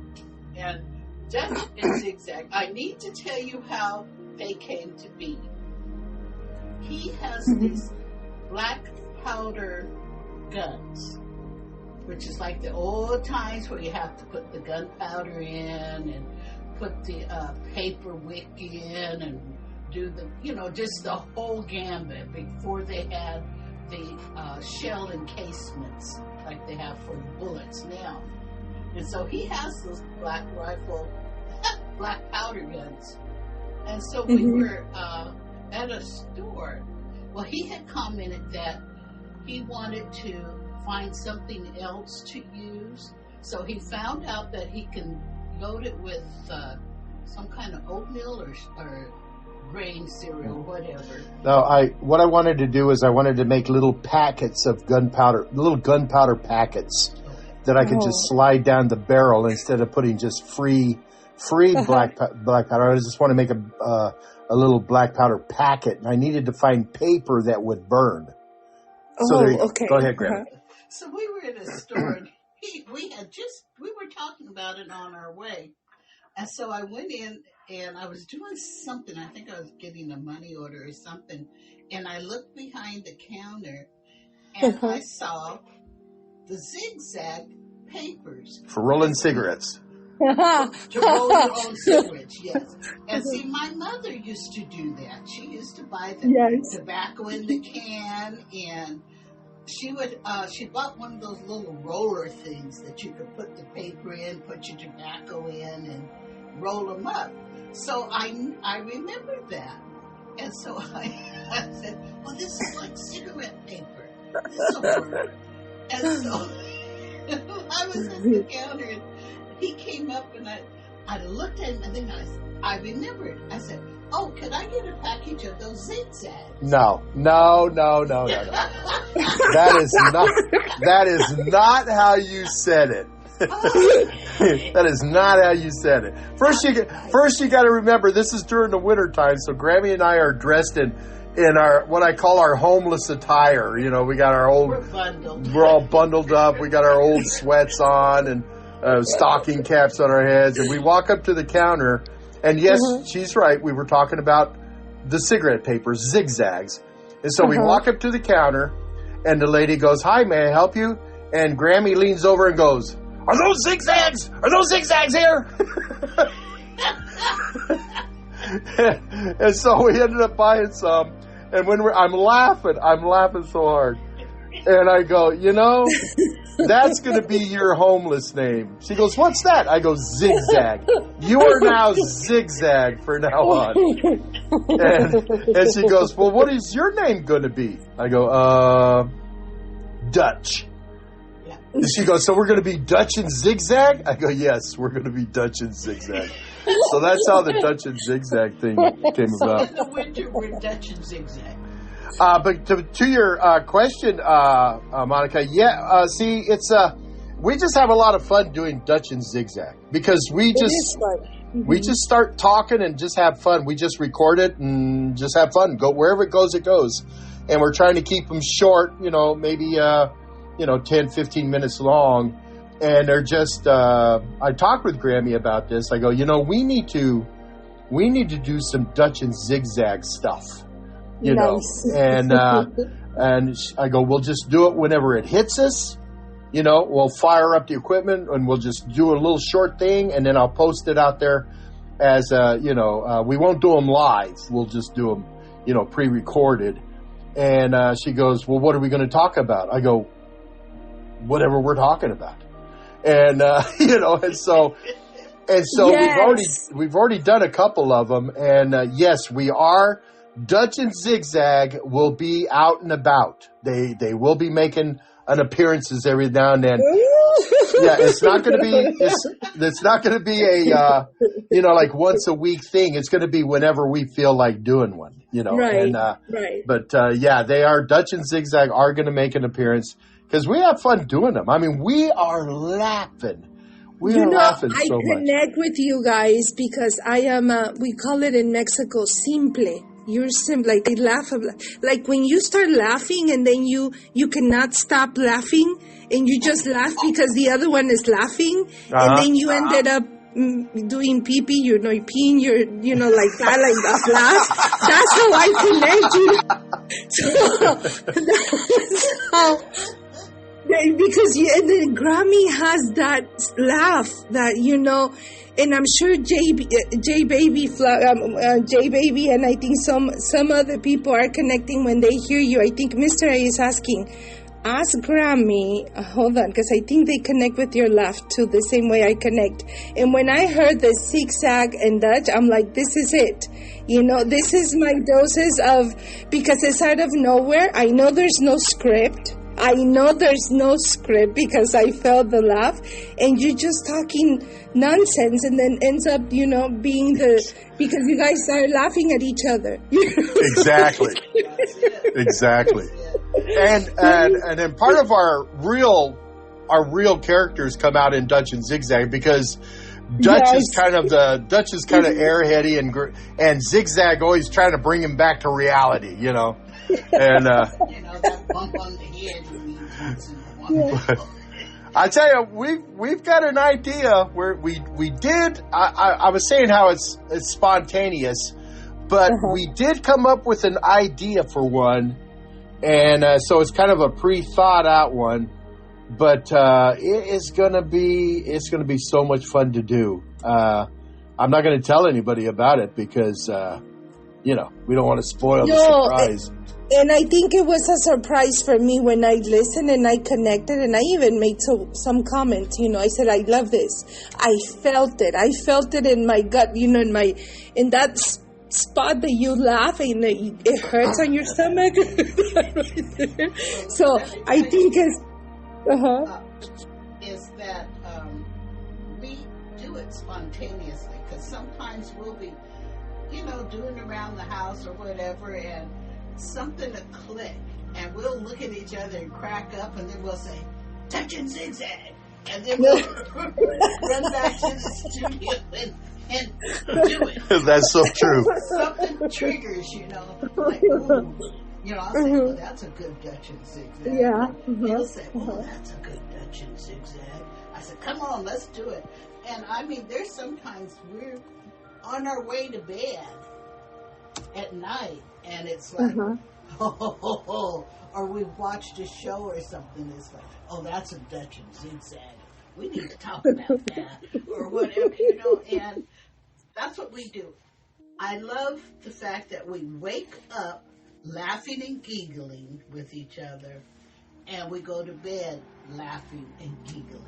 Speaker 3: And Dutch and Zigzag, I need to tell you how they came to be. He has these black powder guns, which is like the old times where you have to put the gunpowder in and put the paper wick in and do the, just the whole gambit before they had the shell encasements like they have for bullets now. And so he has those black powder guns. And so we were at a store. Well, he had commented that he wanted to find something else to use. So he found out that he can load it with some kind of oatmeal or grain cereal, whatever.
Speaker 2: No, what I wanted to do is I wanted to make little packets of little gunpowder packets that I could just slide down the barrel instead of putting just free black powder. I just want to make a little black powder packet, and I needed to find paper that would burn. So
Speaker 1: okay.
Speaker 2: Go ahead, Grandma.
Speaker 3: So we were in a store, and we were talking about it on our way. And so I went in, and I was doing something. I think I was getting a money order or something. And I looked behind the counter, and I saw the zigzag papers.
Speaker 2: For rolling cigarettes.
Speaker 3: To roll your own cigarettes, yes. And see, my mother used to do that. She used to buy the tobacco in the can, and she bought one of those little roller things that you could put the paper in, put your tobacco in, and roll them up. So I remembered that. And so I said, well, this is like cigarette paper. This will work. And so I was at the counter, and he came up, and I looked at him, and then I remembered. I said, oh, could I get a package of those zigzags?
Speaker 2: No. That is not how you said it. That is not how you said it. First you got to remember, this is during the winter time, so Grammy and I are dressed in our what I call our homeless attire. We got our old. We're all bundled up. We got our old sweats on and stocking caps on our heads, and we walk up to the counter. And yes, she's right. We were talking about the cigarette papers, zigzags. And so we walk up to the counter, and the lady goes, "Hi, may I help you?" And Grammy leans over and goes, "Are those zigzags? Are those zigzags here?" And so we ended up buying some. And when I'm laughing so hard. And I go, that's going to be your homeless name. She goes, "What's that?" I go, "Zigzag. You are now Zigzag from now on." And she goes, "Well, what is your name going to be?" I go, Dutch. And she goes, so we're going to be Dutch and zigzag? I go, yes, we're going to be Dutch and zigzag. So that's how the Dutch and zigzag thing came about.
Speaker 3: In the winter, we're Dutch and zigzag.
Speaker 2: But to your question, Monica, see, it's we just have a lot of fun doing Dutch and zigzag because we just start talking and just have fun. We just record it and just have fun. Go wherever it goes, and we're trying to keep them short. Maybe 10, 15 minutes long. And they're just. I talked with Grammy about this. I go, we need to do some Dutch and zigzag stuff.
Speaker 1: Nice.
Speaker 2: And I go, we'll just do it whenever it hits us. We'll fire up the equipment and we'll just do a little short thing, and then I'll post it out there as we won't do them live. We'll just do them, pre-recorded. And she goes, well, what are we going to talk about? I go, whatever we're talking about. And and so
Speaker 1: yes.
Speaker 2: we've already done a couple of them, and yes, we are. Dutch and Zigzag will be out and about. They will be making an appearances every now and then. Yeah, it's not going to be a like once a week thing. It's going to be whenever we feel like doing one.
Speaker 1: Right.
Speaker 2: And,
Speaker 1: right.
Speaker 2: But they are. Dutch and Zigzag are going to make an appearance because we have fun doing them. I mean, we are laughing. We are laughing so much.
Speaker 1: I connect with you guys because I am. We call it in Mexico simple. You're simple. Like they laugh. Like when you start laughing and then you cannot stop laughing and you just laugh because the other one is laughing, and then you ended up doing pee-pee. You're peeing. Like that. Like that laugh. That's how I connect. So that's how. Because and then Grammy has that laugh that and I'm sure J Baby, and I think some other people are connecting when they hear you. I think Mr. A is asking, ask Grammy. Hold on, because I think they connect with your laugh too, the same way I connect. And when I heard the zigzag and Dutch, I'm like, this is it. This is my doses of, because it's out of nowhere. I know there's no script. Because I felt the laugh, and you're just talking nonsense, and then ends up, being because you guys are laughing at each other.
Speaker 2: Exactly. And then part of our real characters come out in Dutch and Zigzag because Dutch is kind of airheady and Zigzag always trying to bring him back to reality, And
Speaker 3: that bump on the head.
Speaker 2: I tell you, we've got an idea where we did. I was saying how it's spontaneous, but we did come up with an idea for one, and so it's kind of a pre-thought out one. But it's gonna be so much fun to do. I'm not going to tell anybody about it because we don't want to spoil the surprise.
Speaker 1: And I think it was a surprise for me when I listened and I connected, and I even made some comments. I said, I love this. I felt it. I felt it in my gut, in that spot that you laugh and it hurts on your stomach. So I think it's...
Speaker 3: is that we do it spontaneously, because sometimes we'll be, doing around the house or whatever, and something to click, and we'll look at each other and crack up, and then we'll say, Dutch and Zigzag, and then we'll run back to the studio and do it.
Speaker 2: That's so true.
Speaker 3: Something triggers, like, ooh. I'll say, well, that's a good Dutch and Zigzag.
Speaker 1: Yeah.
Speaker 3: And he'll say, well, that's a good Dutch and Zigzag. I said, come on, let's do it. And I mean, there's sometimes we're on our way to bed at night, and it's like, or we've watched a show or something. It's like, oh, that's a Dutch and Zigzag. We need to talk about that, or whatever, and that's what we do. I love the fact that we wake up laughing and giggling with each other, and we go to bed laughing and giggling.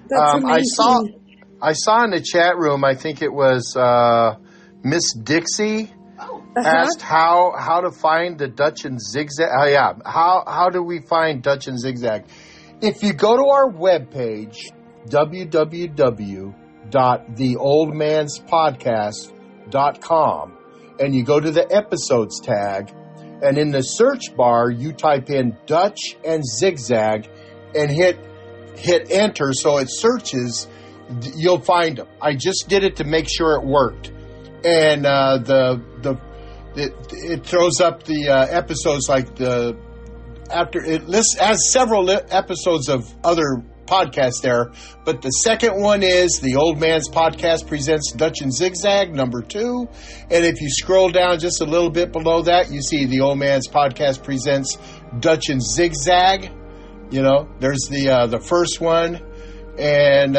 Speaker 1: That's amazing.
Speaker 2: I saw in the chat room, I think it was Miss Dixie asked how to find the Dutch and Zigzag. How do we find Dutch and Zigzag? If you go to our webpage, www.theoldmanspodcast.com, and you go to the episodes tag, and in the search bar, you type in Dutch and Zigzag and hit enter so it searches, you'll find them. I just did it to make sure it worked. And it throws up the episodes like it has several episodes of other podcasts there, but the second one is The Old Man's Podcast presents Dutch and Zigzag, number 2. And if you scroll down just a little bit below that, you see The Old Man's Podcast presents Dutch and Zigzag. There's the first one. And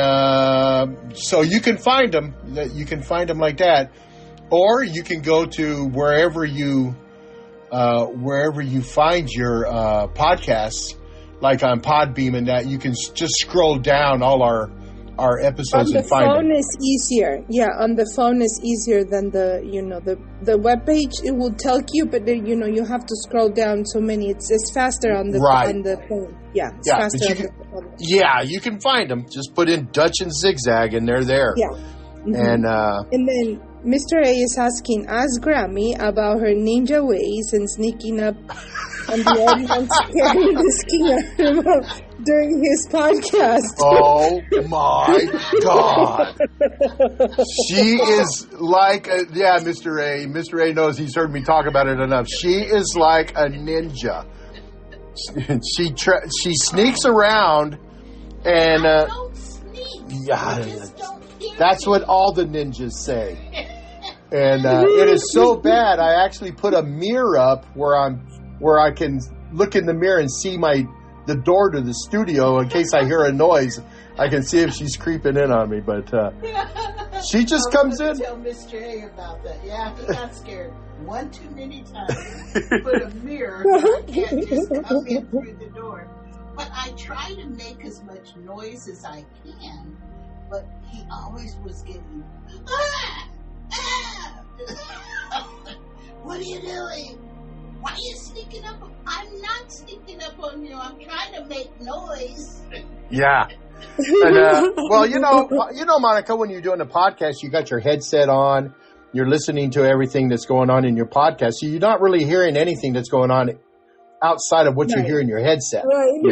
Speaker 2: so you can find them. You can find them like that. Or you can go to wherever you find your podcasts, like on Podbeam and that. You can just scroll down all our episodes and find them.
Speaker 1: On the phone is easier. Yeah, on the phone is easier than the web page. It will tell you, but you have to scroll down so many. It's faster on the phone. Yeah, it's faster on the phone.
Speaker 2: Yeah, you can find them. Just put in Dutch and Zigzag, and they're there.
Speaker 1: Yeah. Mm-hmm. And then Mr. A is asking, ask Grammy about her ninja ways and sneaking up on the audience, scaring the skin out of him during his podcast.
Speaker 2: Oh my God. She is like, Mr. A. Mr. A knows, he's heard me talk about it enough. She is like a ninja. She sneaks around and...
Speaker 3: I don't sneak.
Speaker 2: That's what all the ninjas say. And it is so bad, I actually put a mirror up where I can look in the mirror and see the door to the studio in case I hear a noise. I can see if she's creeping in on me, but she just comes in.
Speaker 3: Tell Mr. A about that. Yeah, he got scared one too many times. Put a mirror, I can't just come in through the door. But I try to make as much noise as I can, but he always was getting, what are you doing? Why are you sneaking up? I'm not sneaking up on you. I'm trying to make noise.
Speaker 2: Yeah. And, Monica, when you're doing a podcast, you got your headset on. You're listening to everything that's going on in your podcast. So you're not really hearing anything that's going on outside of what you hear in your headset.
Speaker 1: Right.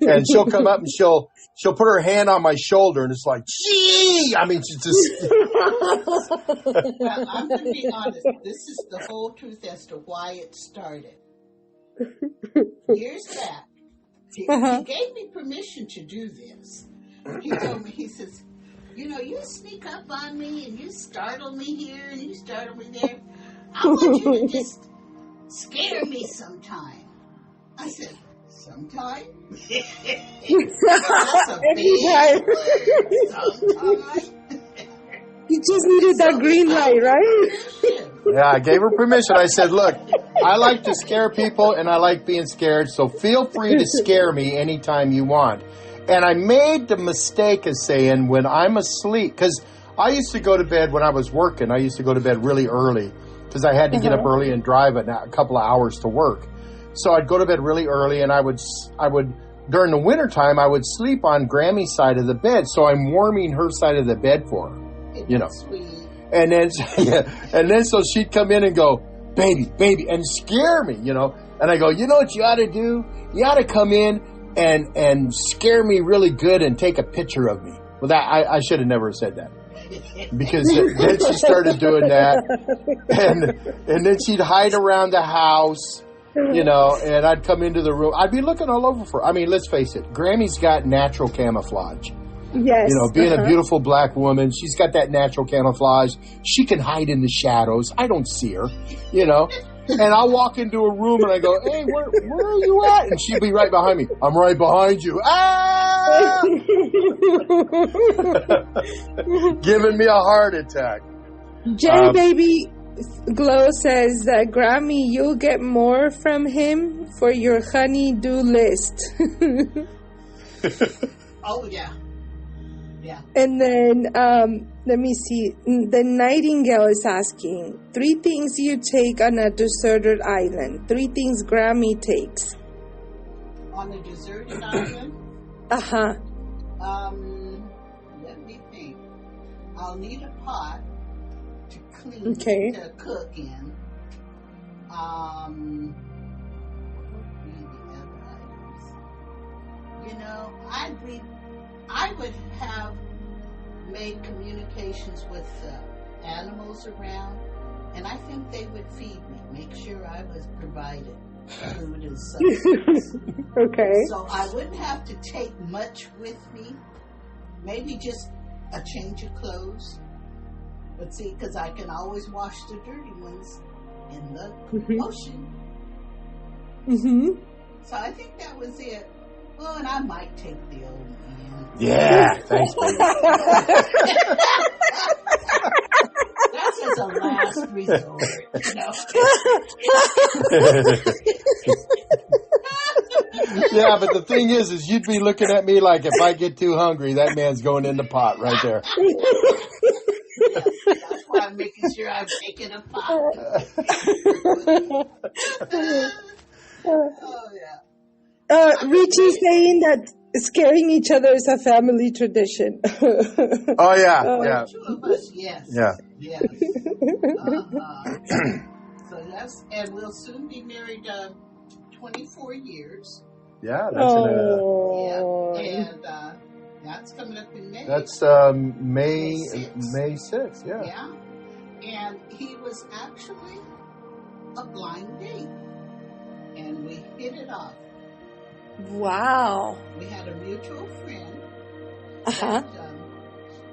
Speaker 2: And she'll come up and she'll put her hand on my shoulder, and it's like, gee! I mean, she's just...
Speaker 3: Well, I'm going to be honest. This is the whole truth as to why it started. Years back, he gave me permission to do this. He told me, he says, you sneak up on me, and you startle me here, and you startle me there. I want you to just scare me sometime. I said, sometime? That's a big word. Sometime?
Speaker 1: You just needed that green light, right?
Speaker 2: Yeah, I gave her permission. I said, look, I like to scare people, and I like being scared, so feel free to scare me anytime you want. And I made the mistake of saying when I'm asleep, because I used to go to bed when I was working. I used to go to bed really early because I had to get up early and drive a couple of hours to work. So I'd go to bed really early, and I would during the wintertime, I would sleep on Grammy's side of the bed. So I'm warming her side of the bed for her,
Speaker 3: Sweet.
Speaker 2: And then, so she'd come in and go, baby, and scare me, And I go, you know what you ought to do? You ought to come in and scare me really good and take a picture of me. Well, that I should have never said that. Because then she started doing that. And then she'd hide around the house. And I'd come into the room. I'd be looking all over for her. I mean, let's face it. Grammy's got natural camouflage.
Speaker 1: Yes.
Speaker 2: Being a beautiful black woman, she's got that natural camouflage. She can hide in the shadows. I don't see her, And I'll walk into a room and I go, hey, where are you at? And she'll be right behind me. I'm right behind you. Ah! Giving me a heart attack.
Speaker 1: J Baby Glow says that Grammy, you'll get more from him for your honey-do list.
Speaker 3: Oh, yeah. Yeah.
Speaker 1: And then, let me see. The Nightingale is asking, 3 things you take on a deserted island. 3 things Grammy takes.
Speaker 3: On a deserted island?
Speaker 1: Uh-huh.
Speaker 3: Let me think. I'll need a pot to clean,
Speaker 1: Okay.
Speaker 3: to cook in. What would be the other items? You know, I would have made communications with animals around, and I think they would feed me, make sure I was provided food and substance.
Speaker 1: Okay.
Speaker 3: So I wouldn't have to take much with me. Maybe just a change of clothes. But see, because I can always wash the dirty ones in the ocean.
Speaker 1: Mm-hmm.
Speaker 3: So I think that was it. Well, and I might take the old man.
Speaker 2: Yeah, thanks, baby.
Speaker 3: That's as a last resort, you know.
Speaker 2: Yeah, but the thing is you'd be looking at me like if I get too hungry, that man's going in the pot right there.
Speaker 3: Yes, that's why I'm making sure I'm taking a pot. Oh, yeah.
Speaker 1: Richie saying that scaring each other is a family tradition.
Speaker 2: Oh, yeah, yeah.
Speaker 3: Two of us, yes.
Speaker 2: Yeah.
Speaker 3: Yes. So that's, and we'll soon be married 24 years.
Speaker 2: Yeah, that's
Speaker 1: Oh.
Speaker 3: Yeah. And that's coming up in May.
Speaker 2: that's May 6th, yeah.
Speaker 3: Yeah. And he was actually a blind date. And we hit it off.
Speaker 1: Wow.
Speaker 3: We had a mutual friend.
Speaker 1: Uh-huh.
Speaker 3: That,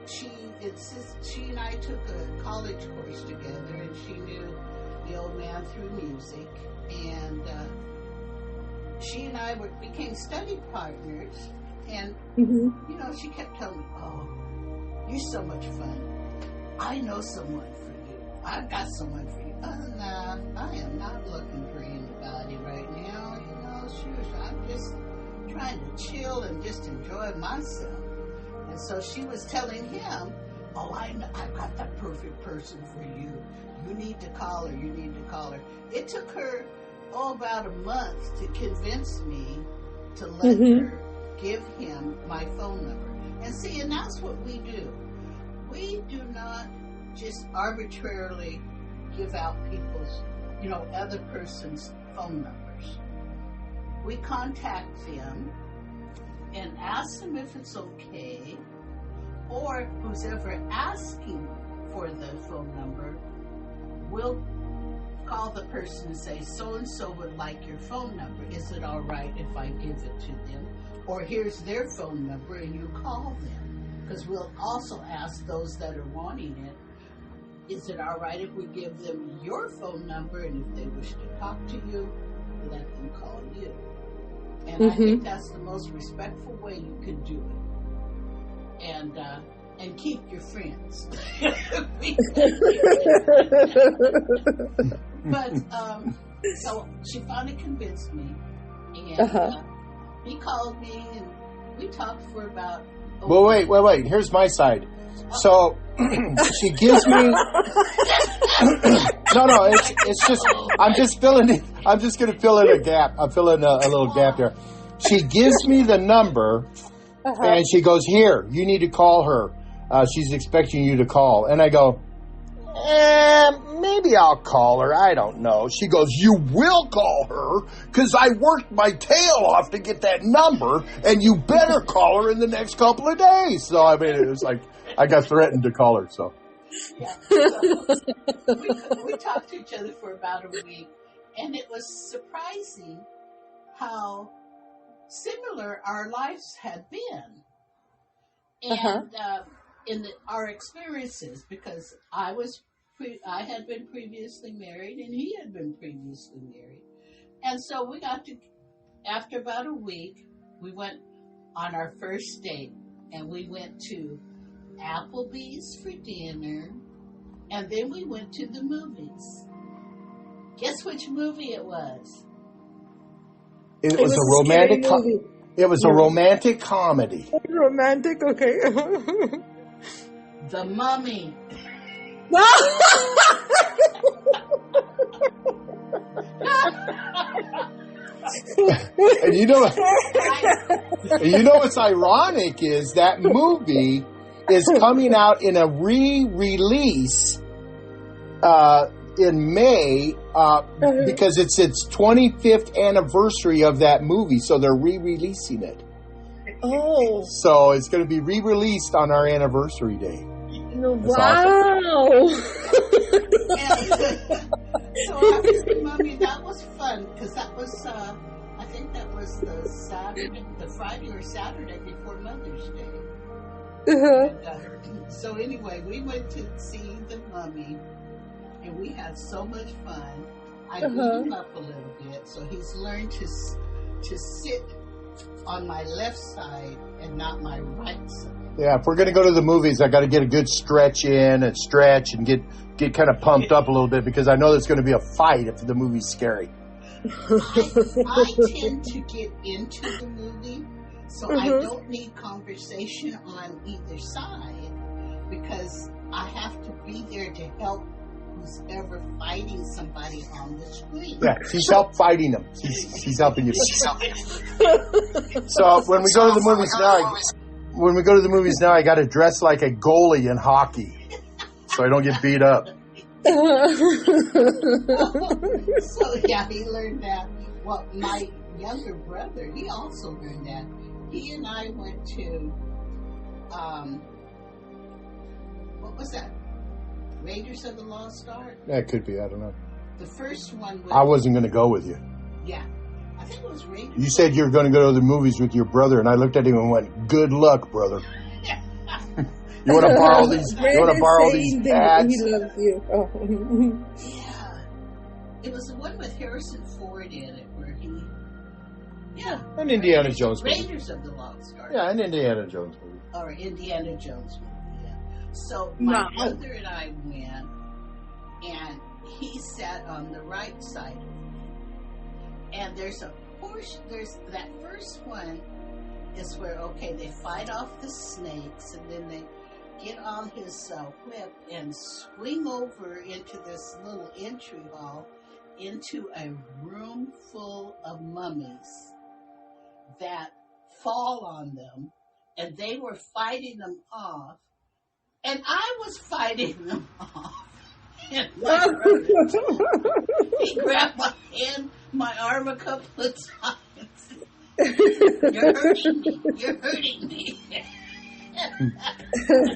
Speaker 3: she and I took a college course together, and she knew the old man through music. And she and I became study partners. And, you know, she kept telling me, oh, you're so much fun. I know someone for you. I've got someone for you. Nah, I am not looking for anybody right now. You know, sure, I'm just trying to chill and just enjoy myself. And so she was telling him, oh, I know, I've got the perfect person for you. You need to call her. You need to call her. It took her, about a month to convince me to let her give him my phone number. And see, and that's what we do. We do not just arbitrarily give out people's, other person's phone numbers. We contact them and ask them if it's okay, or who's ever asking for the phone number will call the person and say, so-and-so would like your phone number. Is it all right if I give it to them? Or here's their phone number and you call them. Because we'll also ask those that are wanting it, is it all right if we give them your phone number, and if they wish to talk to you, let them call you. And I think that's the most respectful way you can do it. And keep your friends. But so she finally convinced me, and he called me, and we talked for about.
Speaker 2: Well, wait. Here's my side. So she gives me. No. It's just. I'm just filling it. I'm just going to fill in a gap. I'm filling a little gap there. She gives me the number, and she goes, "Here, you need to call her. She's expecting you to call." And I go, maybe I'll call her. I don't know. She goes, "You will call her because I worked my tail off to get that number, and you better call her in the next couple of days." So, I mean, it was like I got threatened to call her. So,
Speaker 3: yeah. So we talked to each other for about a week, and it was surprising how similar our lives had been. And in our experiences, because I had been previously married and he had been previously married. And so we got to, after about a week, we went on our first date, and we went to Applebee's for dinner, and then we went to the movies. Guess which movie it was?
Speaker 2: it was a romantic
Speaker 1: movie.
Speaker 2: It was a romantic comedy.
Speaker 1: Romantic, okay.
Speaker 3: The Mummy.
Speaker 2: And you know, You know what's ironic is that movie is coming out in a re-release in May because it's its 25th anniversary of that movie, so they're re-releasing it.
Speaker 1: Oh.
Speaker 2: So it's going to be re-released on our anniversary day.
Speaker 1: Wow.
Speaker 2: Awesome.
Speaker 3: So after the Mummy, that was fun because that was, I think that was the Friday or Saturday before Mother's Day. And, so anyway, we went to see the Mummy, and we had so much fun. I beat him up a little bit, so he's learned to sit on my left side and not my right side. Yeah,
Speaker 2: if we're going to go to the movies, I got to get a good stretch in and stretch and get kind of pumped up a little bit because I know there's going to be a fight if the movie's scary.
Speaker 3: I tend to get into the movie, so I don't need conversation on either side because I have to be there to help who's ever fighting somebody on the screen.
Speaker 2: Yeah, he's helped fighting them. He's helping you. So when we go to the movies now, I got to dress like a goalie in hockey, so I don't get beat up.
Speaker 3: So yeah, he learned that. Well, my younger brother, he also learned that. He and I went to, what was that? Raiders of the Lost Ark?
Speaker 2: That could be, I don't know.
Speaker 3: The first one was...
Speaker 2: I wasn't going to go with you.
Speaker 3: Yeah. I think it was Raiders.
Speaker 2: You said you were going to go to the movies with your brother, and I looked at him and went, good luck, brother. You want to borrow these? You want to borrow these pads?
Speaker 1: He loves you. Oh.
Speaker 3: Yeah, it was the one with Harrison Ford in it, where he,
Speaker 2: an Indiana Jones movie.
Speaker 3: Raiders of the Lost Ark.
Speaker 2: Yeah, an Indiana Jones movie.
Speaker 3: Or Indiana Jones movie. Yeah. So my brother and I went, and he sat on the right side of me. And there's a portion. There's that first one is where they fight off the snakes, and then they get on his whip and swing over into this little entry hall into a room full of mummies that fall on them, and they were fighting them off, and I was fighting them off. And my brother, he grabbed my hand, my arm a couple of times. You're hurting me.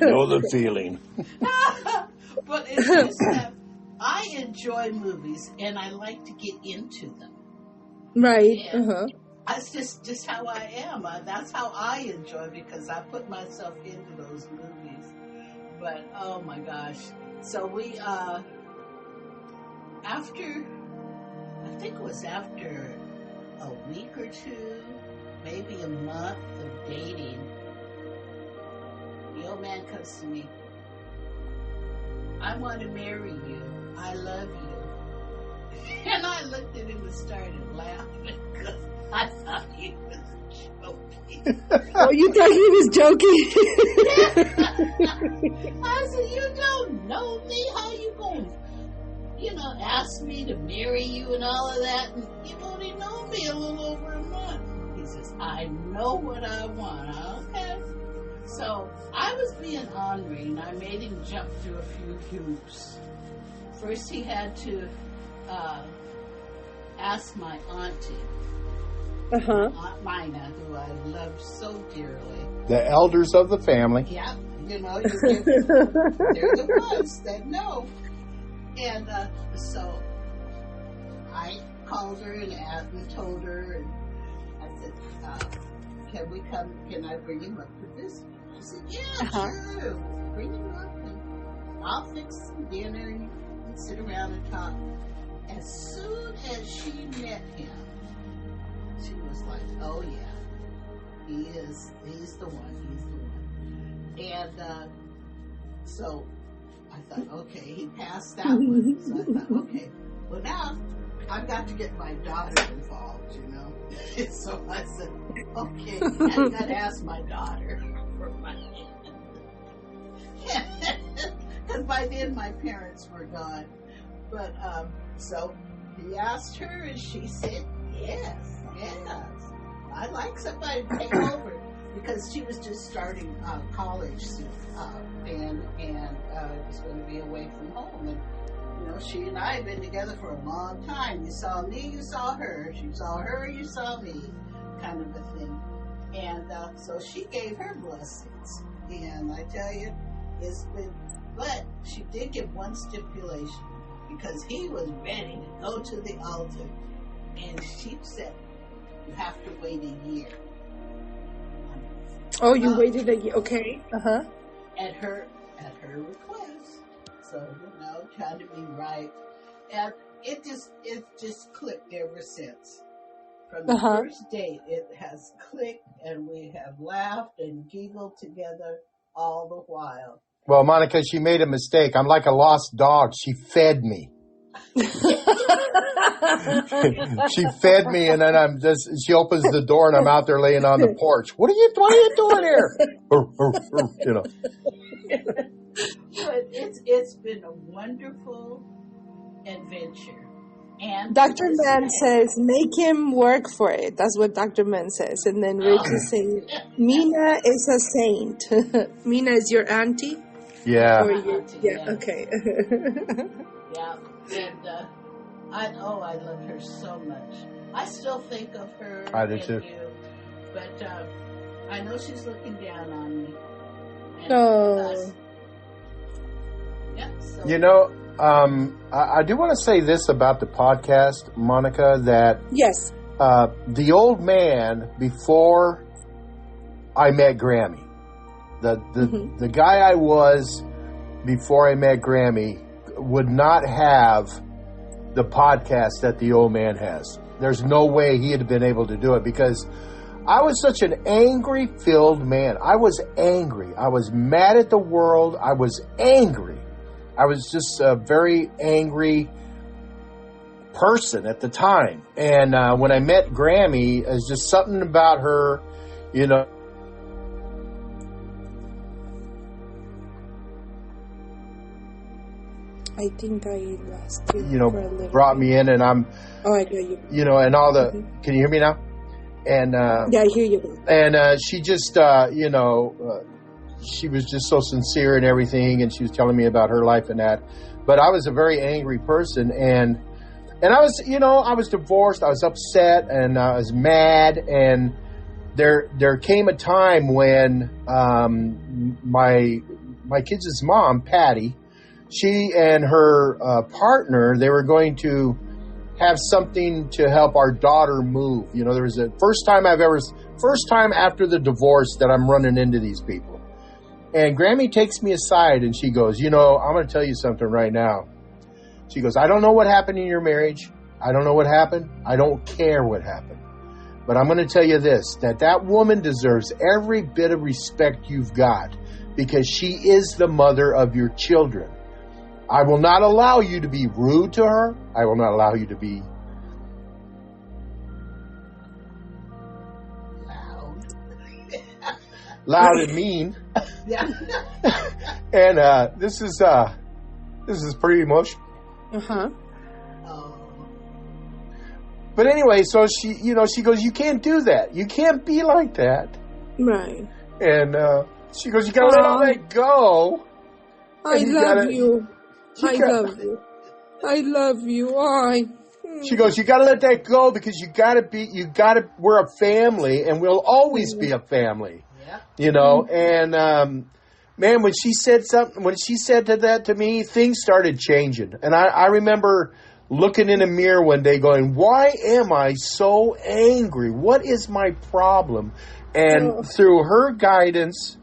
Speaker 2: Know the feeling.
Speaker 3: But it's just that I enjoy movies and I like to get into them.
Speaker 1: Right.
Speaker 3: That's just how I am. That's how I enjoy because I put myself into those movies. But oh my gosh. So we I think it was after a week or two, maybe a month of dating, the old man comes to me. I want to marry you. I love you. And I looked at him and started laughing because I thought he was joking.
Speaker 1: Oh, you thought he was joking?
Speaker 3: I said, you don't know me. How you going to, ask me to marry you and all of that? And you've only known me a little over a month. He says, I know what I want. Okay. So I was being ornery, and I made him jump through a few hoops. First, he had to ask my auntie, Aunt Mina, who I loved so dearly.
Speaker 2: The elders of the family.
Speaker 3: Yeah, they're the ones that know. And so I called her and told her, and I said, can I bring him up to visit? She said, yeah, sure. Bring him up and I'll fix some dinner and you can sit around and talk. As soon as she met him, she was like, oh yeah, he's the one. And so I thought, okay, he passed that one. So I thought, okay, well now I've got to get my daughter involved, So I said, okay, I've got to ask my daughter for my hand. Because by then my parents were gone. But, so he asked her and she said, yes. I'd like somebody to take over because she was just starting college and was going to be away from home. And, she and I had been together for a long time. You saw me, you saw her. She saw her, you saw me, kind of a thing. And so she gave her blessings. And I tell you, it's been, but she did give one stipulation, because he was ready to go to the altar. And she said, you have to wait a year.
Speaker 1: Oh, you waited a year. Okay. Uh-huh.
Speaker 3: At her request. So, trying to be right. And it just clicked ever since. From the first date, it has clicked, and we have laughed and giggled together all the while.
Speaker 2: Well, Monica, she made a mistake. I'm like a lost dog. She fed me. She fed me, and then she opens the door, and I'm out there laying on the porch. What are you doing here?
Speaker 3: But it's been a wonderful adventure. And
Speaker 1: Dr. Mann says, make him work for it. That's what Dr. Mann says. And then Rich is saying, Mina is a saint. Mina is your auntie?
Speaker 2: Yeah.
Speaker 3: Yeah.
Speaker 1: Okay.
Speaker 3: Yeah. And I love her so much. I still think of her.
Speaker 2: I do too.
Speaker 3: But I know she's looking down on me.
Speaker 1: Oh.
Speaker 3: Yeah, so.
Speaker 2: I do want to say this about the podcast, Monica, that
Speaker 1: yes,
Speaker 2: the old man, before I met Grammy, the guy I was before I met Grammy would not have the podcast that the old man has. There's no way he had been able to do it, because I was such an angry-filled man. I was angry. I was mad at the world. I was angry. I was just a very angry person at the time. And when I met Grammy, it's just something about her,
Speaker 1: I think I lost you. For a little
Speaker 2: brought
Speaker 1: bit.
Speaker 2: me in, and I'm.
Speaker 1: Oh, I got you.
Speaker 2: And all the. Can you hear me now? And
Speaker 1: yeah, I hear you.
Speaker 2: And she just, she was just so sincere and everything, and she was telling me about her life and that. But I was a very angry person, and I was, I was divorced. I was upset, and I was mad, and there came a time when my kids' mom, Patty, she and her partner, they were going to have something to help our daughter move. There was a first time after the divorce that I'm running into these people. And Grammy takes me aside and she goes, I'm going to tell you something right now. She goes, I don't know what happened in your marriage. I don't know what happened. I don't care what happened. But I'm going to tell you this, that woman deserves every bit of respect you've got, because she is the mother of your children. I will not allow you to be rude to her. I will not allow you to be loud and mean.
Speaker 3: Yeah.
Speaker 2: And this is pretty emotional.
Speaker 1: Uh-huh.
Speaker 2: But anyway, so she goes, you can't do that. You can't be like that.
Speaker 1: Right.
Speaker 2: And she goes, you got to let all that go.
Speaker 1: I love you. I love you. I love you.
Speaker 2: She goes, you got to let that go, because we're a family, and we'll always be a family. Yeah. And man, when she said that to me, things started changing. And I remember looking in a mirror one day going, why am I so angry? What is my problem? And through her guidance,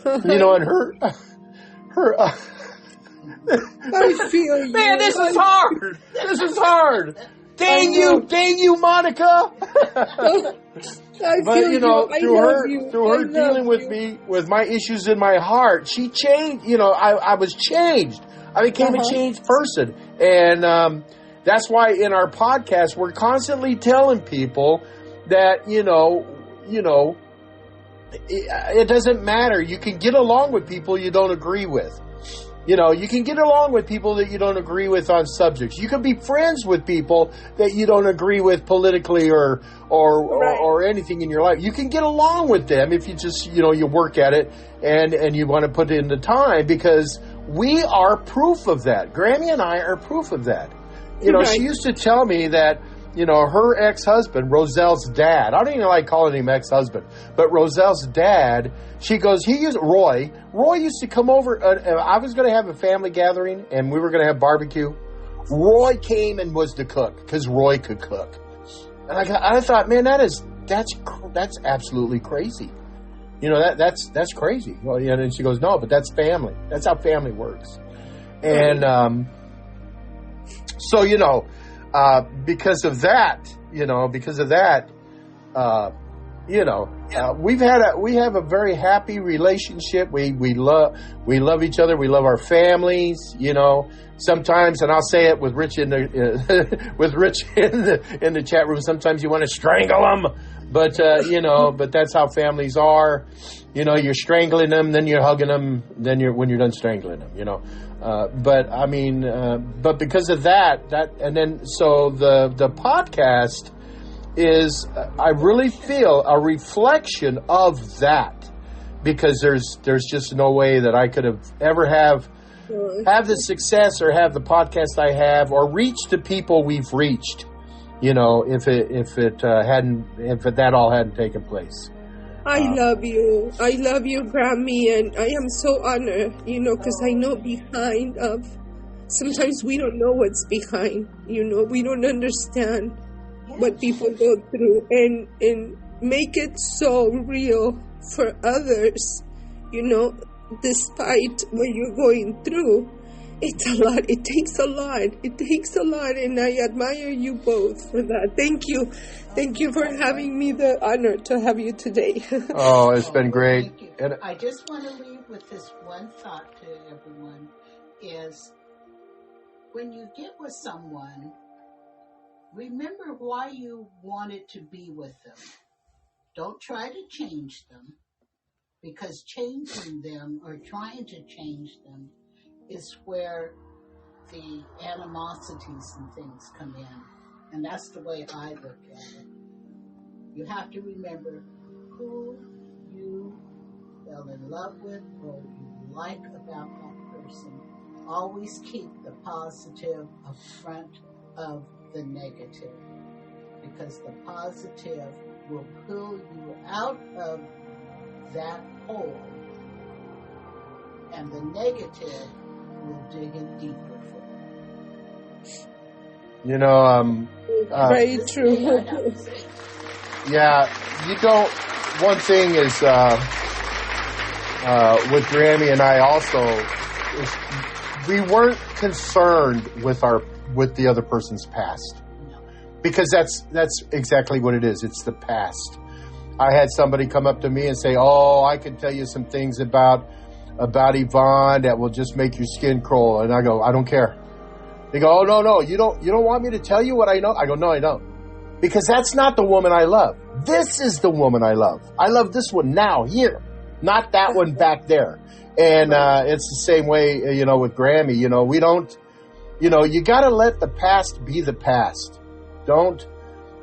Speaker 2: and her
Speaker 1: I feel you.
Speaker 2: Man, this is hard. This is hard. Dang you, Monica. But through her dealing with me, with my issues in my heart, she changed. I was changed. I became a changed person, and that's why in our podcast we're constantly telling people that it doesn't matter. You can get along with people you don't agree with. You know, you can get along with people that you don't agree with on subjects. You can be friends with people that you don't agree with politically or anything in your life. You can get along with them if you just, you work at it and you want to put in the time, because we are proof of that. Grammy and I are proof of that. She used to tell me that, her ex-husband, Roselle's dad, I don't even like calling him ex-husband, but Roselle's dad, she goes, Roy used to come over, I was going to have a family gathering, and we were going to have barbecue. Roy came and was the cook, because Roy could cook. And I thought, man, that's absolutely crazy. That's crazy. Well, and she goes, no, but that's family. That's how family works. And so, because of that, we have a very happy relationship. We love each other. We love our families. Sometimes, and I'll say it with Rich in the chat room. Sometimes you want to strangle them, but but that's how families are. You're strangling them, then you're hugging them, when you're done strangling them. But because of that, and then so the podcast is, I really feel, a reflection of that, because there's just no way that I could have ever have the success or have the podcast I have or reach the people we've reached, if that all hadn't taken place.
Speaker 1: I love you, Grammy, and I am so honored, because I know behind of, sometimes we don't know what's behind, we don't understand what people go through, and make it so real for others, despite what you're going through. It's a lot. It takes a lot. And I admire you both for that. Thank you. Thank you for having me the honor to have you today.
Speaker 2: Oh, it's been great.
Speaker 3: And I just want to leave with this one thought to everyone is, when you get with someone, remember why you wanted to be with them. Don't try to change them, because changing them or trying to change them is where the animosities and things come in. And that's the way I look at it. You have to remember who you fell in love with or you like about that person. Always keep the positive up front of the negative, because the positive will pull you out of that hole, and the negative will dig in deeper for you.
Speaker 1: Very true.
Speaker 2: Yeah, one thing is, with Grammy and I also, is we weren't concerned with the other person's past.
Speaker 3: No.
Speaker 2: Because that's exactly what it is. It's the past. I had somebody come up to me and say, "Oh, I can tell you some things about Yvonne that will just make your skin crawl." And I go, "I don't care." They go, "Oh, no, you don't want me to tell you what I know?" I go, "No, I don't." Because that's not the woman I love. This is the woman I love. I love this one now, here, not that one back there. And it's the same way, with Grammy. We don't, you got to let the past be the past. Don't,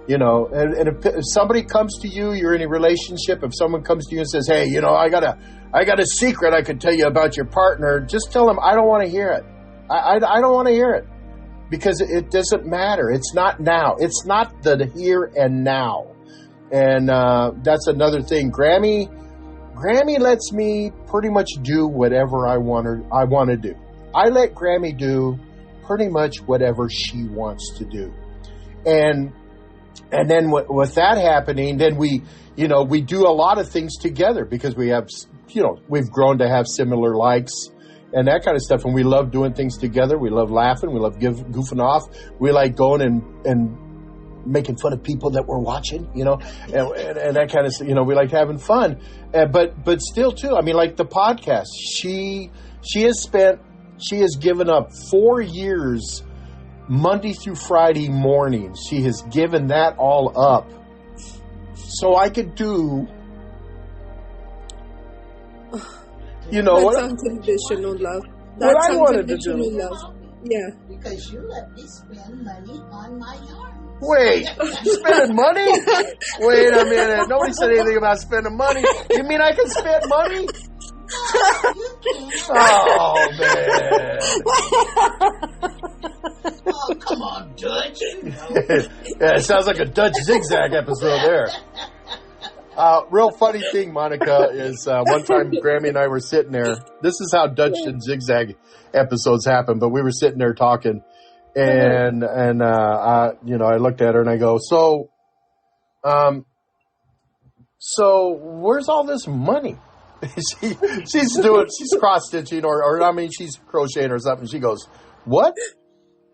Speaker 2: and if somebody comes to you, you're in a relationship, if someone comes to you and says, "Hey, I got a secret I could tell you about your partner," just tell them, "I don't want to hear it. I don't want to hear it." Because it doesn't matter. It's not now. It's not the here and now. And that's another thing. Grammy lets me pretty much do whatever I want to do. I let Grammy do pretty much whatever she wants to do. And then with that happening, then we do a lot of things together, because we have, we've grown to have similar likes and that kind of stuff. And we love doing things together. We love laughing. We love goofing off. We like going and making fun of people that we're watching, and that kind of stuff. We like having fun. But still too, like the podcast, she has given up 4 years, Monday through Friday mornings. She has given that all up so I could do,
Speaker 1: That's unconditional love. That's
Speaker 2: what I wanted to
Speaker 1: unconditional
Speaker 2: do.
Speaker 1: love. Yeah.
Speaker 3: Because you let me spend money on my yarn.
Speaker 2: Wait, spending money? Wait a minute. Nobody said anything about spending money. You mean I can spend money?
Speaker 3: No, you can't.
Speaker 2: Oh, man.
Speaker 3: Oh, come on, Dutch. You know.
Speaker 2: Yeah, it sounds like a Dutch zigzag episode there. Real funny thing, Monica, is one time Grammy and I were sitting there. This is how Dutch and zigzag episodes happen, but we were sitting there talking, and I looked at her and I go, so where's all this money? She's cross stitching or she's crocheting or something. She goes, what?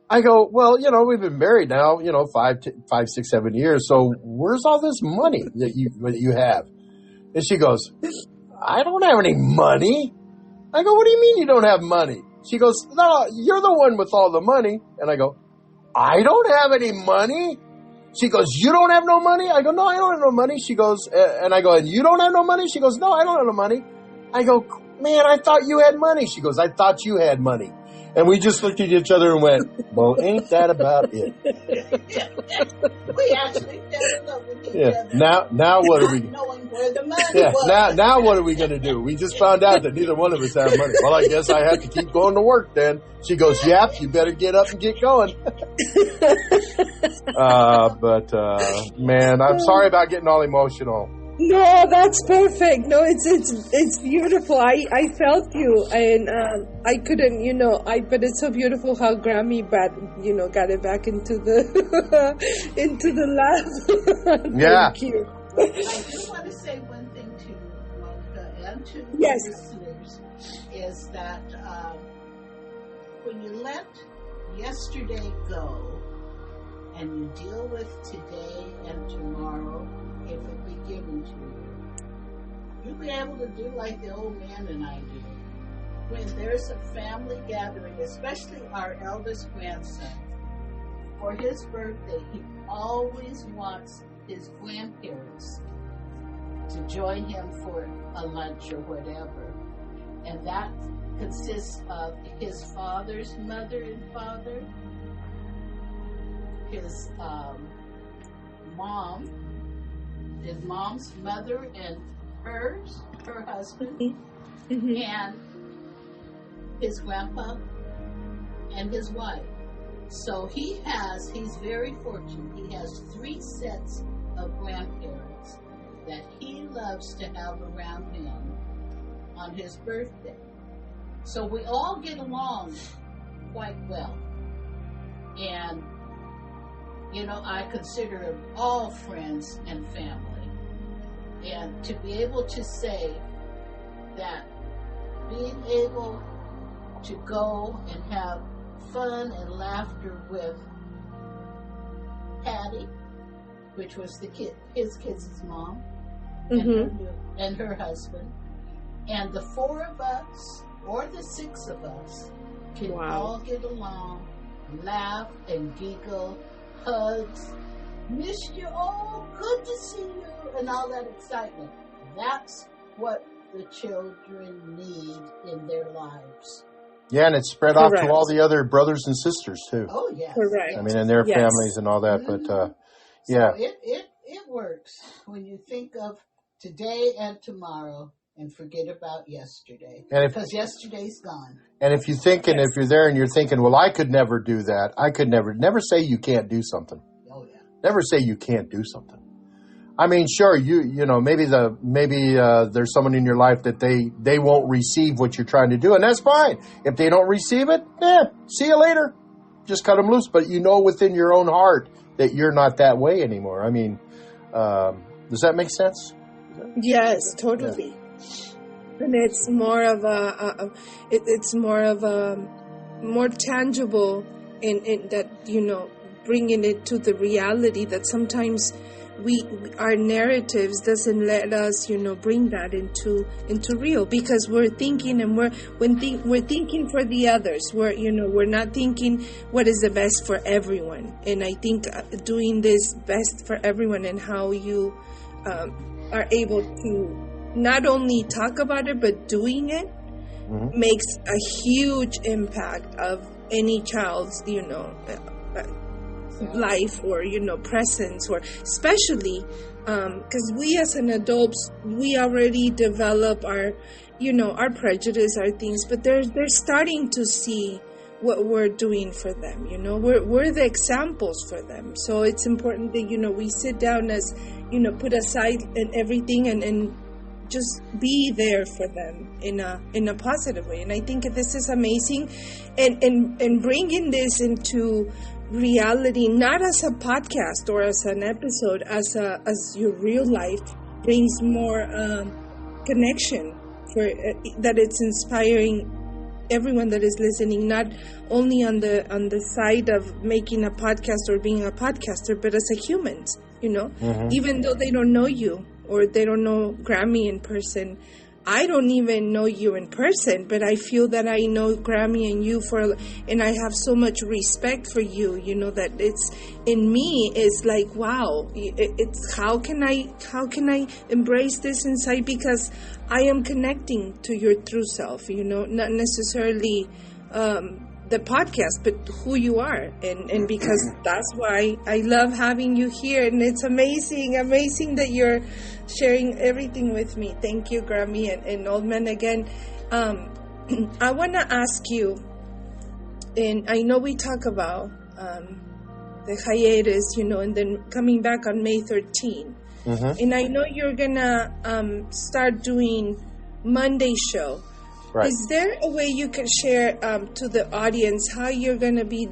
Speaker 2: I go, well, we've been married now, 5, 6, 7 years. So where's all this money that you have? And she goes, I don't have any money. I go, what do you mean you don't have money? She goes, no, you're the one with all the money. And I go, I don't have any money. She goes, you don't have no money? I go, no, I don't have no money. She goes, and I go, and you don't have no money? She goes, no, I don't have no money. I go, man, I thought you had money. She goes, I thought you had money. And we just looked at each other and went, well, ain't that about it?
Speaker 3: We actually fell in love with each other.
Speaker 2: Now what are we?
Speaker 3: Knowing where the money was.
Speaker 2: Now what are we going to do? We just found out that neither one of us have money. Well, I guess I have to keep going to work then. She goes, yep, you better get up and get going. Man, I'm sorry about getting all emotional.
Speaker 1: No, that's perfect. No, it's beautiful. I felt you, and I couldn't, but it's so beautiful how Grammy got it back into the into the lab.
Speaker 2: Yeah.
Speaker 1: Thank you.
Speaker 3: I just want to say one thing to Monica and to the listeners is that when you let yesterday go and you deal with today and tomorrow, if it be given to you, you'll be able to do like the old man and I do. When there's a family gathering, especially our eldest grandson, for his birthday, he always wants his grandparents to join him for a lunch or whatever. And that consists of his father's mother and father, his mom's mother and her husband, and his grandpa and his wife. So he's very fortunate. He has 3 sets of grandparents that he loves to have around him on his birthday. So we all get along quite well. And I consider them all friends and family. And to be able to say that being able to go and have fun and laughter with Patty, which was his kids' mom, and her husband, and the 4 of us, or the 6 of us, can all get along, laugh and giggle, hugs, missed you, oh, good to see you, and all that excitement. That's what the children need in their lives.
Speaker 2: Yeah, and it's spread off to all the other brothers and sisters, too.
Speaker 3: Oh, yes.
Speaker 1: Correct.
Speaker 2: I mean, and their families and all that, but, yeah.
Speaker 3: So it works when you think of today and tomorrow and forget about yesterday. Because yesterday's gone.
Speaker 2: And if you're thinking, if you're there and you're thinking, well, I could never do that. I could never say you can't do something.
Speaker 3: Oh, yeah.
Speaker 2: Never say you can't do something. I mean, sure, maybe there's someone in your life that they won't receive what you're trying to do, and that's fine. If they don't receive it, see you later. Just cut them loose. But within your own heart that you're not that way anymore. I mean, does that make sense?
Speaker 1: Yes, totally. Yeah. And it's more of more tangible in that, bringing it to the reality that sometimes our narratives doesn't let us, bring that into real, because we're thinking and we're thinking for the others. We're not thinking what is the best for everyone. And I think doing this best for everyone and how you are able to not only talk about it, but doing it, makes a huge impact of any child's, life or, presence, or especially because we as an adults, we already develop our, our prejudice, our things, but they're starting to see what we're doing for them. We're the examples for them. So it's important that, we sit down as, put aside and everything and just be there for them in a positive way. And I think this is amazing, and bringing this into reality, not as a podcast or as an episode, as your real life, brings more connection for that. It's inspiring everyone that is listening, not only on the side of making a podcast or being a podcaster, but as a human, even though they don't know you or they don't know Grammy in person. I don't even know you in person, but I feel that I know Grammy and you and I have so much respect for you, that it's in me. It's like, wow, it's how can I embrace this inside, because I am connecting to your true self, not necessarily the podcast, but who you are, and because that's why I love having you here, and it's amazing that you're sharing everything with me. Thank you, Grammy and Old Man again. I want to ask you, and I know we talk about the hiatus, and then coming back on May 13, and I know you're gonna start doing Monday show. Right. Is there a way you can share to the audience how you're gonna be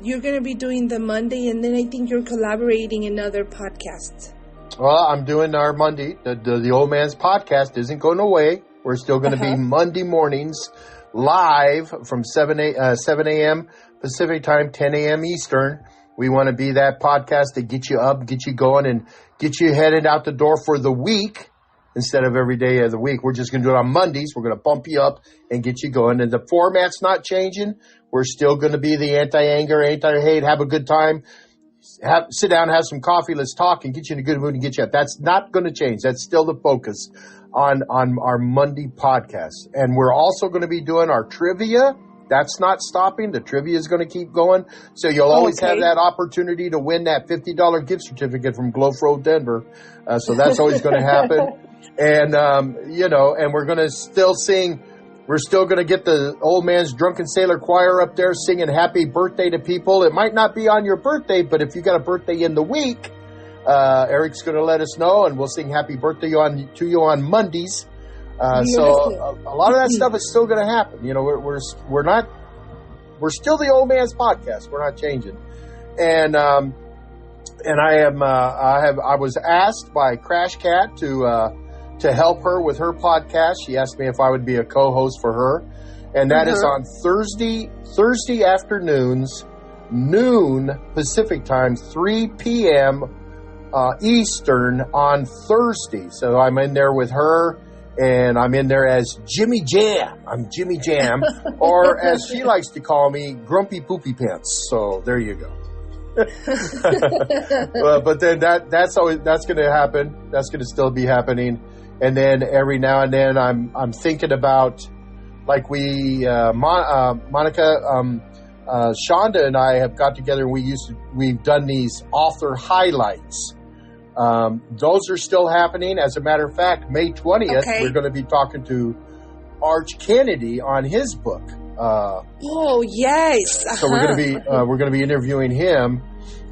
Speaker 1: doing the Monday, and then I think you're collaborating in other podcasts? Well,
Speaker 2: I'm doing our Monday. The Old Man's podcast isn't going away. We're still going to be Monday mornings live from 7 a.m. Pacific time, 10 a.m. Eastern. We want to be that podcast to get you up, get you going, and get you headed out the door for the week. Instead of every day of the week, we're just going to do it on Mondays. We're going to bump you up and get you going. And the format's not changing. We're still going to be the anti-anger, anti-hate, have a good time. Sit down, have some coffee, let's talk, and get you in a good mood and get you up. That's not going to change. That's still the focus on our Monday podcast. And we're also going to be doing our trivia. That's not stopping. The trivia is going to keep going. So you'll always have that opportunity to win that $50 gift certificate from Glove Road, Denver. So that's always going to happen. And, and we're going to still sing. We're still going to get the Old Man's Drunken Sailor Choir up there singing happy birthday to people. It might not be on your birthday, but if you got a birthday in the week, Eric's going to let us know, and we'll sing happy birthday to you on Mondays. So a lot of that stuff is still going to happen. We're still the Old Man's podcast. We're not changing. And I was asked by Crash Cat to help her with her podcast. She asked me if I would be a co-host for her. And that is on Thursday afternoons, noon Pacific time, 3 p.m. Eastern on Thursday. So I'm in there with her, and I'm in there as Jimmy Jam. I'm Jimmy Jam, or as she likes to call me, Grumpy Poopy Pants. So there you go. But then that's going to happen. That's going to still be happening. And then every now and then I'm thinking about, like Monica, Shonda and I have got together and we've done these author highlights. Those are still happening. As a matter of fact, May 20th, we're going to be talking to Arch Kennedy on his book.
Speaker 1: Oh yes.
Speaker 2: So we're going to be interviewing him,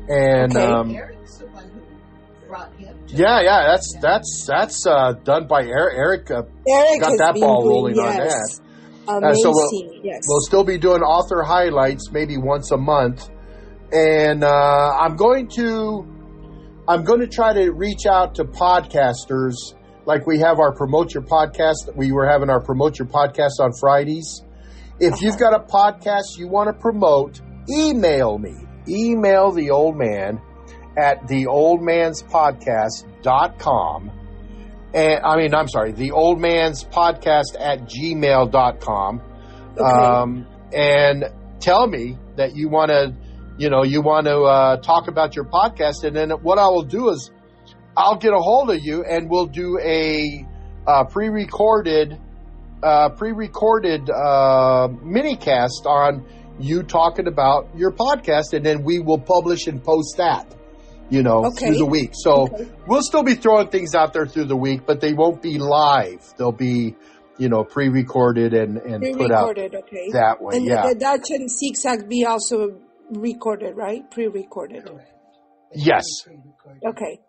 Speaker 2: and
Speaker 3: Eric's the one who brought him.
Speaker 2: Yeah, that's done by Eric. Eric got that ball rolling on that.
Speaker 1: Amazing.
Speaker 2: So we'll still be doing author highlights maybe once a month, and I'm going to try to reach out to podcasters. Like we have our Promote Your Podcast. We were having our Promote Your Podcast on Fridays. If you've got a podcast you want to promote, email me. Email the Old Man at theoldmanspodcast.com. And theoldmanspodcast@gmail.com. And tell me that you want to talk about your podcast. And then what I will do is I'll get a hold of you and we'll do a pre-recorded pre-recorded mini-cast on you talking about your podcast, and then we will publish and post that, through the week. So we'll still be throwing things out there through the week, but they won't be live. They'll be, pre-recorded and put out that way.
Speaker 1: And the Dutch and zigzag be also recorded, right? Pre-recorded.
Speaker 2: Yes.
Speaker 1: Okay.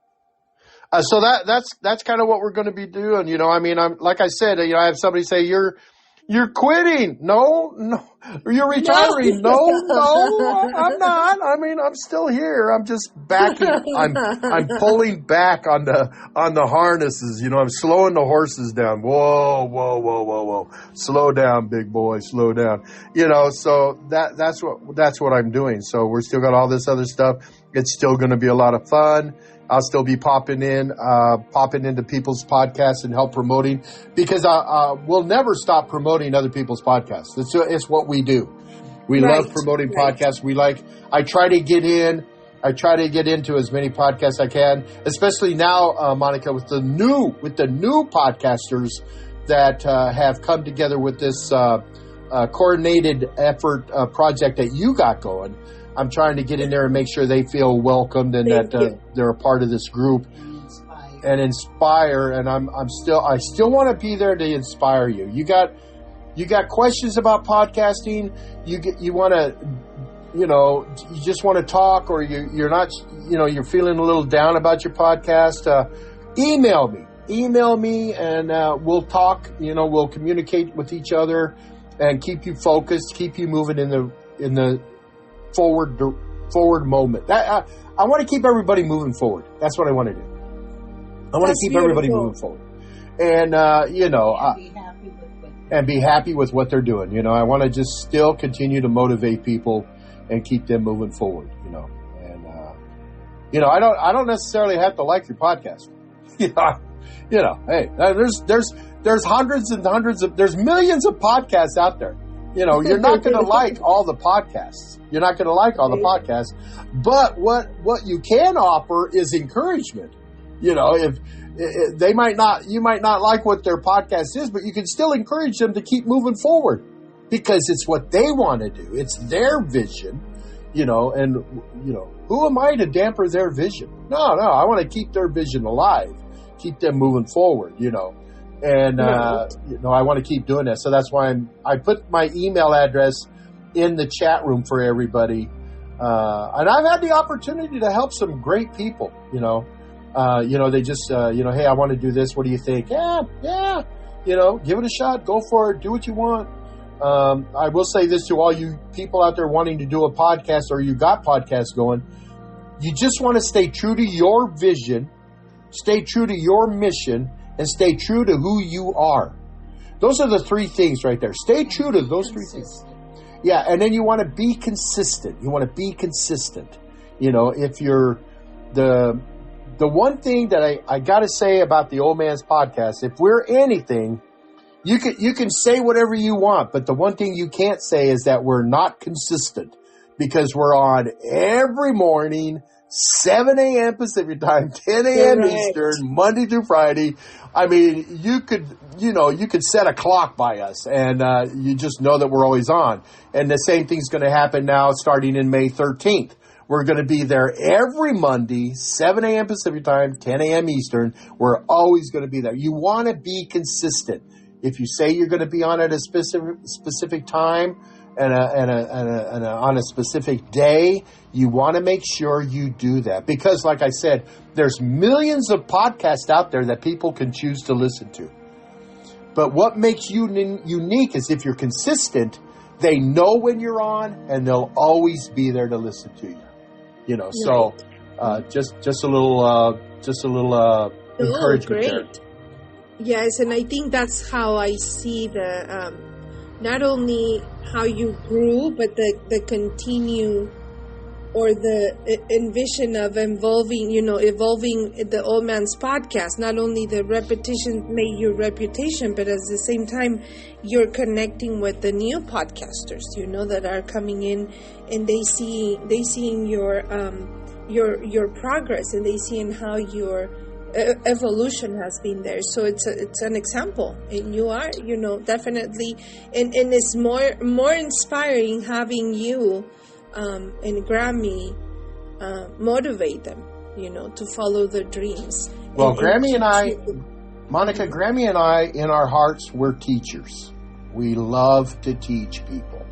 Speaker 2: So that's kind of what we're going to be doing. I'm like I said, I have somebody say you're quitting. No. You're retiring. No, I'm not. I'm still here. I'm just backing. I'm pulling back on the harnesses. I'm slowing the horses down. Whoa. Slow down, big boy. Slow down. So that's what I'm doing. So we're still got all this other stuff. It's still going to be a lot of fun. I'll still be popping into people's podcasts and help promoting, because we'll never stop promoting other people's podcasts. It's what we do. We love promoting podcasts. I try to get into as many podcasts I can, especially now, Monica, with the new podcasters that have come together with this coordinated effort project that you got going. I'm trying to get in there and make sure they feel welcomed and that they're a part of this group and inspire. And I still want to be there to inspire you. You got questions about podcasting. You want to, you just want to talk, or you're not, you're feeling a little down about your podcast. Email me and we'll talk. We'll communicate with each other and keep you focused, keep you moving in the forward moment. I want to keep everybody moving forward. That's what I want to do. I want to keep everybody moving forward, and be happy with what they're doing. I want to just still continue to motivate people and keep them moving forward. And I don't necessarily have to like your podcast. Hey, there's hundreds and hundreds there's millions of podcasts out there. You're not going to like all the podcasts. You're not going to like all the podcasts. But what you can offer is encouragement. If you might not like what their podcast is, but you can still encourage them to keep moving forward, because it's what they want to do. It's their vision, and who am I to damper their vision? No, I want to keep their vision alive, keep them moving forward, And, I want to keep doing that. So that's why I put my email address in the chat room for everybody. And I've had the opportunity to help some great people, they just, hey, I want to do this. What do you think? Yeah. Give it a shot. Go for it. Do what you want. I will say this to all you people out there wanting to do a podcast, or you got podcasts going. You just want to stay true to your vision, stay true to your mission, and stay true to who you are. Those are the three things right there. Stay true to those three things. Yeah, and then you want to be consistent. If you're the one thing that I got to say about the Old Man's Podcast, if we're anything, you can say whatever you want, but the one thing you can't say is that we're not consistent, because we're on every morning, 7 a.m. Pacific time, 10 a.m. Eastern, Monday through Friday. You could set a clock by us, and you just know that we're always on. And the same thing's going to happen now starting in May 13th. We're going to be there every Monday, 7 a.m. Pacific time, 10 a.m. Eastern. We're always going to be there. You want to be consistent. If you say you're going to be on at a specific time, and on a specific day, you want to make sure you do that. Because, like I said, there's millions of podcasts out there that people can choose to listen to. But what makes you unique is if you're consistent, they know when you're on, and they'll always be there to listen to you. So just a little encouragement there.
Speaker 1: Yes, and I think that's how I see the not only how you grew, but the continue, or the envision of evolving the Old Man's Podcast. Not only the repetition made your reputation, but at the same time, you're connecting with the new podcasters, that are coming in, and they seeing your progress, and they seeing how you're evolution has been there. So it's an example, and you are, definitely, and it's more inspiring having you and Grammy motivate them, to follow their dreams.
Speaker 2: Well, Grammy and I, Monica, Grammy and I, in our hearts, we're teachers. We love to teach people.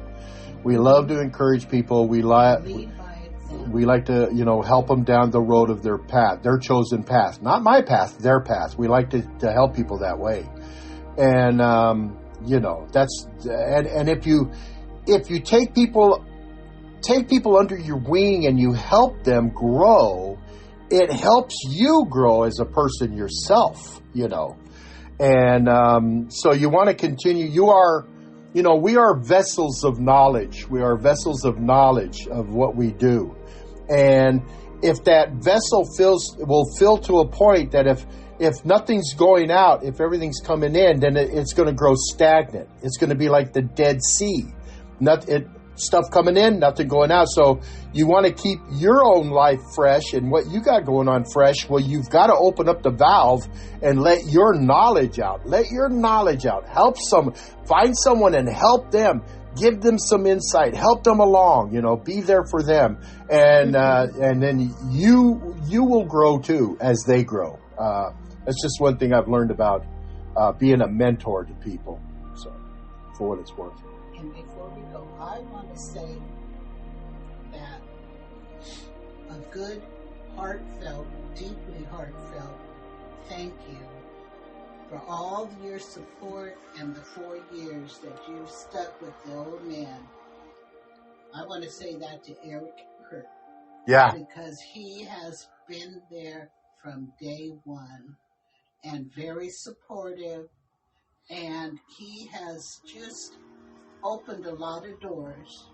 Speaker 2: We love to encourage people. We like to, help them down the road of their path, their chosen path. Not my path, their path. We like to help people that way. And, that's, and if you take people under your wing and you help them grow, it helps you grow as a person yourself, And so you want to continue. We are vessels of knowledge. We are vessels of knowledge of what we do. And if that vessel will fill to a point that if nothing's going out, if everything's coming in, then it's going to grow stagnant. It's going to be like the Dead Sea. Stuff coming in, nothing going out. So you want to keep your own life fresh and what you got going on fresh. Well, you've got to open up the valve and let your knowledge out. Let your knowledge out. Find someone and help them. Give them some insight. Help them along. Be there for them, and then you will grow too as they grow. That's just one thing I've learned about being a mentor to people. So, for what it's worth.
Speaker 3: And before we go, I want to say that a good, heartfelt, deeply heartfelt thank you for all your support and the 4 years that you've stuck with the old man. I want to say that to Eric Kirk.
Speaker 2: Yeah.
Speaker 3: Because he has been there from day one and very supportive, and he has just opened a lot of doors.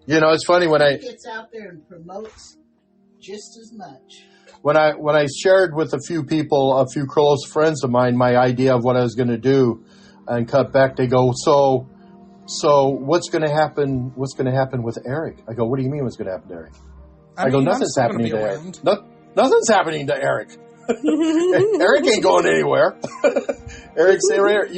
Speaker 2: It's funny when
Speaker 3: he gets out there and promotes just as much.
Speaker 2: When I shared with a few close friends of mine, my idea of what I was going to do, and cut back, they go, so what's going to happen? What's going to happen with Eric? I go, what do you mean? What's going to happen to Eric? I go, nothing's happening to Eric. Nothing's happening to Eric. Eric ain't going anywhere. Eric's there.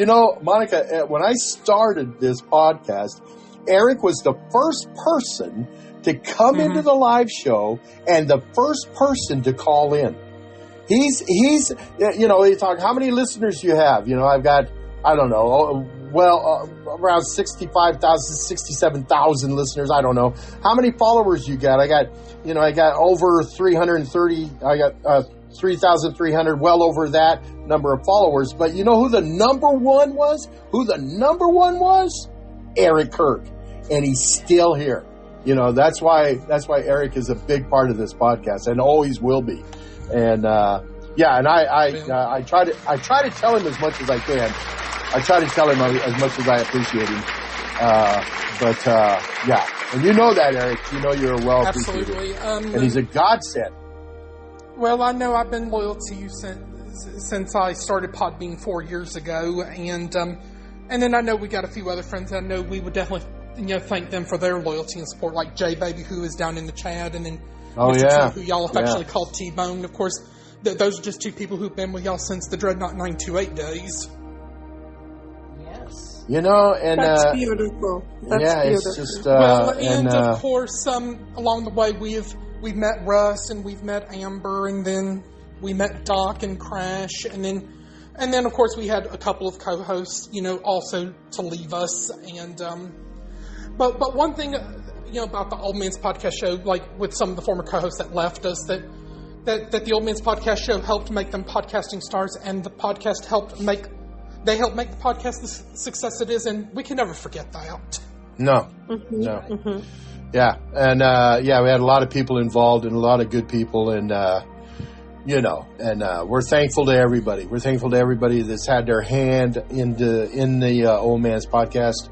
Speaker 2: Monica, when I started this podcast, Eric was the first person to come into the live show and the first person to call in. He's you talk, how many listeners you have? I've got, I don't know, around 65,000, 67,000 listeners. I don't know. How many followers you got? I got over 330, I got 3,300, well over that number of followers. But you know who the number one was? Eric Kirk. And he's still here. That's why Eric is a big part of this podcast and always will be. And and I try to tell him as much as I can. I try to tell him as much as I appreciate him. And you know that, Eric. You're well appreciated.
Speaker 5: Absolutely.
Speaker 2: And he's a godsend.
Speaker 5: Well, I know I've been loyal to you since I started Podbean 4 years ago, and then I know we got a few other friends. I know we would definitely thank them for their loyalty and support, like J Baby, who is down in the chat, and then Mr. T, who y'all affectionately called T-Bone. Of course, those are just two people who've been with y'all since the Dreadnought 928 days.
Speaker 3: Yes.
Speaker 2: And
Speaker 1: that's beautiful. That's beautiful.
Speaker 2: It's just
Speaker 5: of course, along the way we've met Russ and we've met Amber, and then we met Doc and Crash, and then of course we had a couple of co-hosts, also to leave us, and but one thing, about the Old Man's Podcast Show, like with some of the former co-hosts that left us, that the Old Man's Podcast Show helped make them podcasting stars, and the podcast helped make the podcast the success it is, and we can never forget that.
Speaker 2: No. Yeah, and we had a lot of people involved and a lot of good people, and we're thankful to everybody. We're thankful to everybody that's had their hand in the Old Man's Podcast.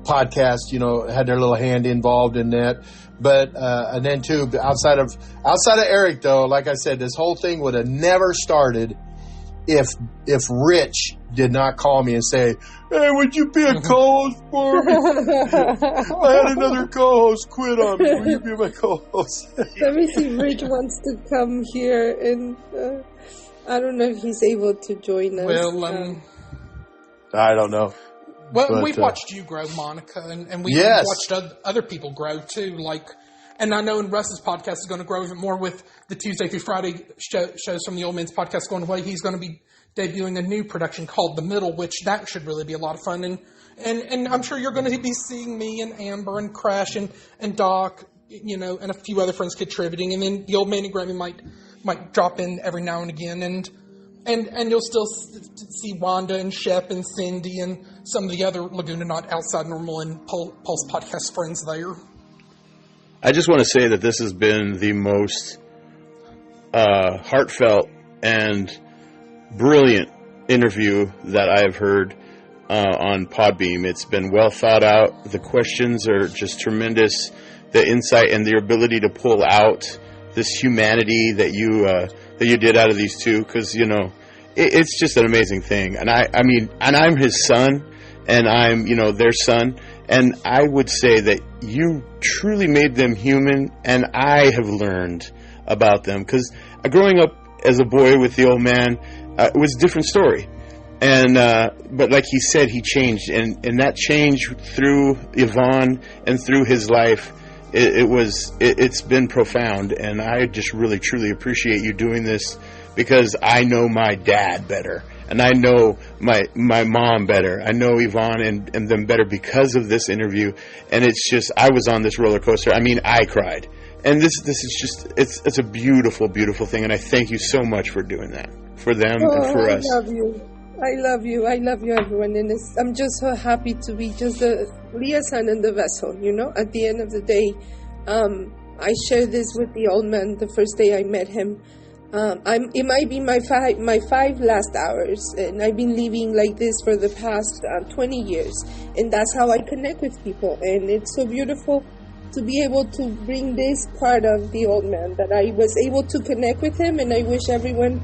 Speaker 2: Had their little hand involved in that. But and then too, outside of Eric, though, like I said, this whole thing would have never started if Rich did not call me and say, "Hey, would you be a co-host for me? I had another co-host quit on me. Will you be my co-host?"
Speaker 1: Let me see if Rich wants to come here, and I don't know if he's able to join us.
Speaker 5: Well,
Speaker 2: I don't know.
Speaker 5: Well,
Speaker 2: But,
Speaker 5: we've watched you grow, Monica, and we've
Speaker 2: Yes.
Speaker 5: watched other people grow too. And I know Russ's podcast is going to grow even more with the Tuesday through Friday shows from the Old Men's Podcast going away. He's going to be debuting a new production called The Middle, which that should really be a lot of fun. And I'm sure you're going to be seeing me and Amber and Crash and Doc, and a few other friends contributing. And then the Old Man and Grammy might drop in every now and again. And you'll still see Wanda and Shep and Cindy and some of the other Laguna Not Outside Normal and Pulse podcast friends there.
Speaker 6: I just want to say that this has been the most heartfelt and brilliant interview that I have heard on Podbeam. It's been well thought out. The questions are just tremendous. The insight and the ability to pull out this humanity that you did out of these two, because it's just an amazing thing. And I'm his son, and I'm their son. And I would say that you truly made them human, and I have learned about them. Because growing up as a boy with the Old Man, it was a different story. And but like he said, he changed. And that change through Yvonne and through his life, it's been profound. And I just really, truly appreciate you doing this, because I know my dad better. And I know my mom better. I know Yvonne and them better because of this interview. And it's just, I was on this roller coaster. I cried. And this is just, it's a beautiful, beautiful thing. And I thank you so much for doing that, for them and for us.
Speaker 1: I love you. I love you, everyone. And I'm just so happy to be just the liaison and the vessel, At the end of the day, I shared this with the Old Man the first day I met him. It might be my five last hours, and I've been living like this for the past 20 years, and that's how I connect with people. And it's so beautiful to be able to bring this part of the Old Man, that I was able to connect with him, and I wish everyone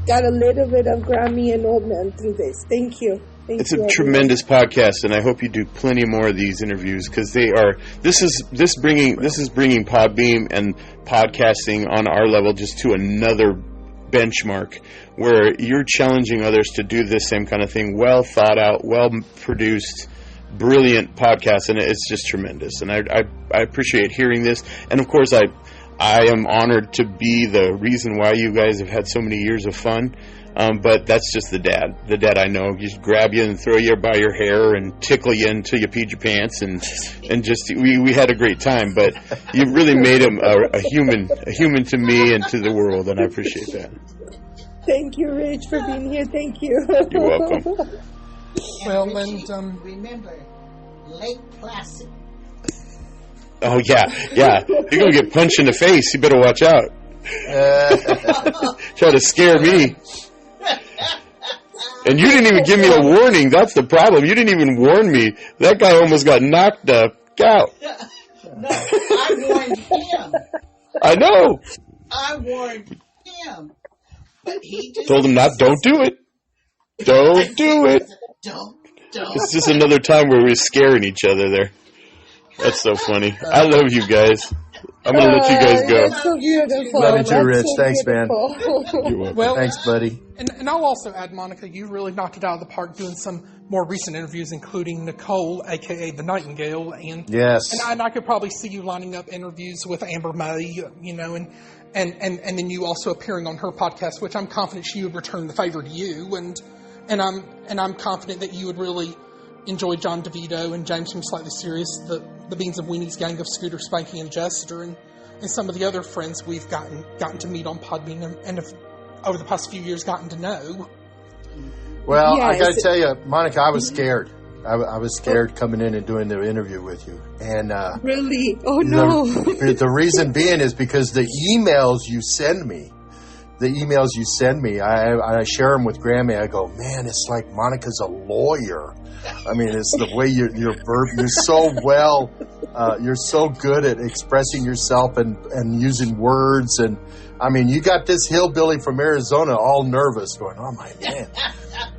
Speaker 1: got a little bit of Grammy and Old Man through this. Thank you.
Speaker 6: It's a tremendous podcast, and I hope you do plenty more of these interviews, because they are. This is bringing Podbeam and podcasting on our level just to another benchmark, where you're challenging others to do this same kind of thing. Well thought out, well produced, brilliant podcast, and it's just tremendous. And I appreciate hearing this, and of course I am honored to be the reason why you guys have had so many years of fun. But that's just the dad I know. Just grab you and throw you by your hair and tickle you until you peed your pants, and just we had a great time. But you really made him a human to me and to the world, and I appreciate that.
Speaker 1: Thank you, Rich, for being here. Thank you.
Speaker 6: You're welcome.
Speaker 5: Well,
Speaker 3: Richie,
Speaker 5: and
Speaker 3: remember, Lake Placid.
Speaker 6: Oh yeah. You're gonna get punched in the face. You better watch out. Try to scare me. And you didn't even give me a warning. That's the problem. You didn't even warn me. That guy almost got knocked out.
Speaker 3: No, I warned him.
Speaker 6: I know.
Speaker 3: I warned him. But he just
Speaker 6: Told him don't do it. Don't do it.
Speaker 3: Don't.
Speaker 6: It's just another time where we're scaring each other there. That's so funny. I love you guys. I'm going to let you guys go.
Speaker 1: That's so beautiful.
Speaker 2: Love you too, Rich.
Speaker 1: So
Speaker 2: Thanks, man.
Speaker 6: You're welcome.
Speaker 5: well,
Speaker 2: Thanks, buddy.
Speaker 5: And I'll also add, Monica, you really knocked it out of the park doing some more recent interviews, including Nicole, a.k.a. the Nightingale.
Speaker 2: Yes.
Speaker 5: And I could probably see you lining up interviews with Amber May, and then you also appearing on her podcast, which I'm confident she would return the favor to you. And I'm confident that you would really enjoy John DeVito and James from Slightly Serious, the Beans and Weenies gang of Scooter, Spanky, and Jester, and some of the other friends we've gotten to meet on Podbean and have, over the past few years, gotten to know.
Speaker 2: Well,
Speaker 1: Yes.
Speaker 2: I got to tell you, Monica, I was scared. I was scared coming in and doing the interview with you. And
Speaker 1: Really? Oh, no.
Speaker 2: the reason being is because the emails you send me the emails you send me, I share them with Grammy. I go, man, it's like Monica's a lawyer. I mean, it's the way you're so well, you're so good at expressing yourself and using words. And I mean, you got this hillbilly from Arizona all nervous going, oh my man.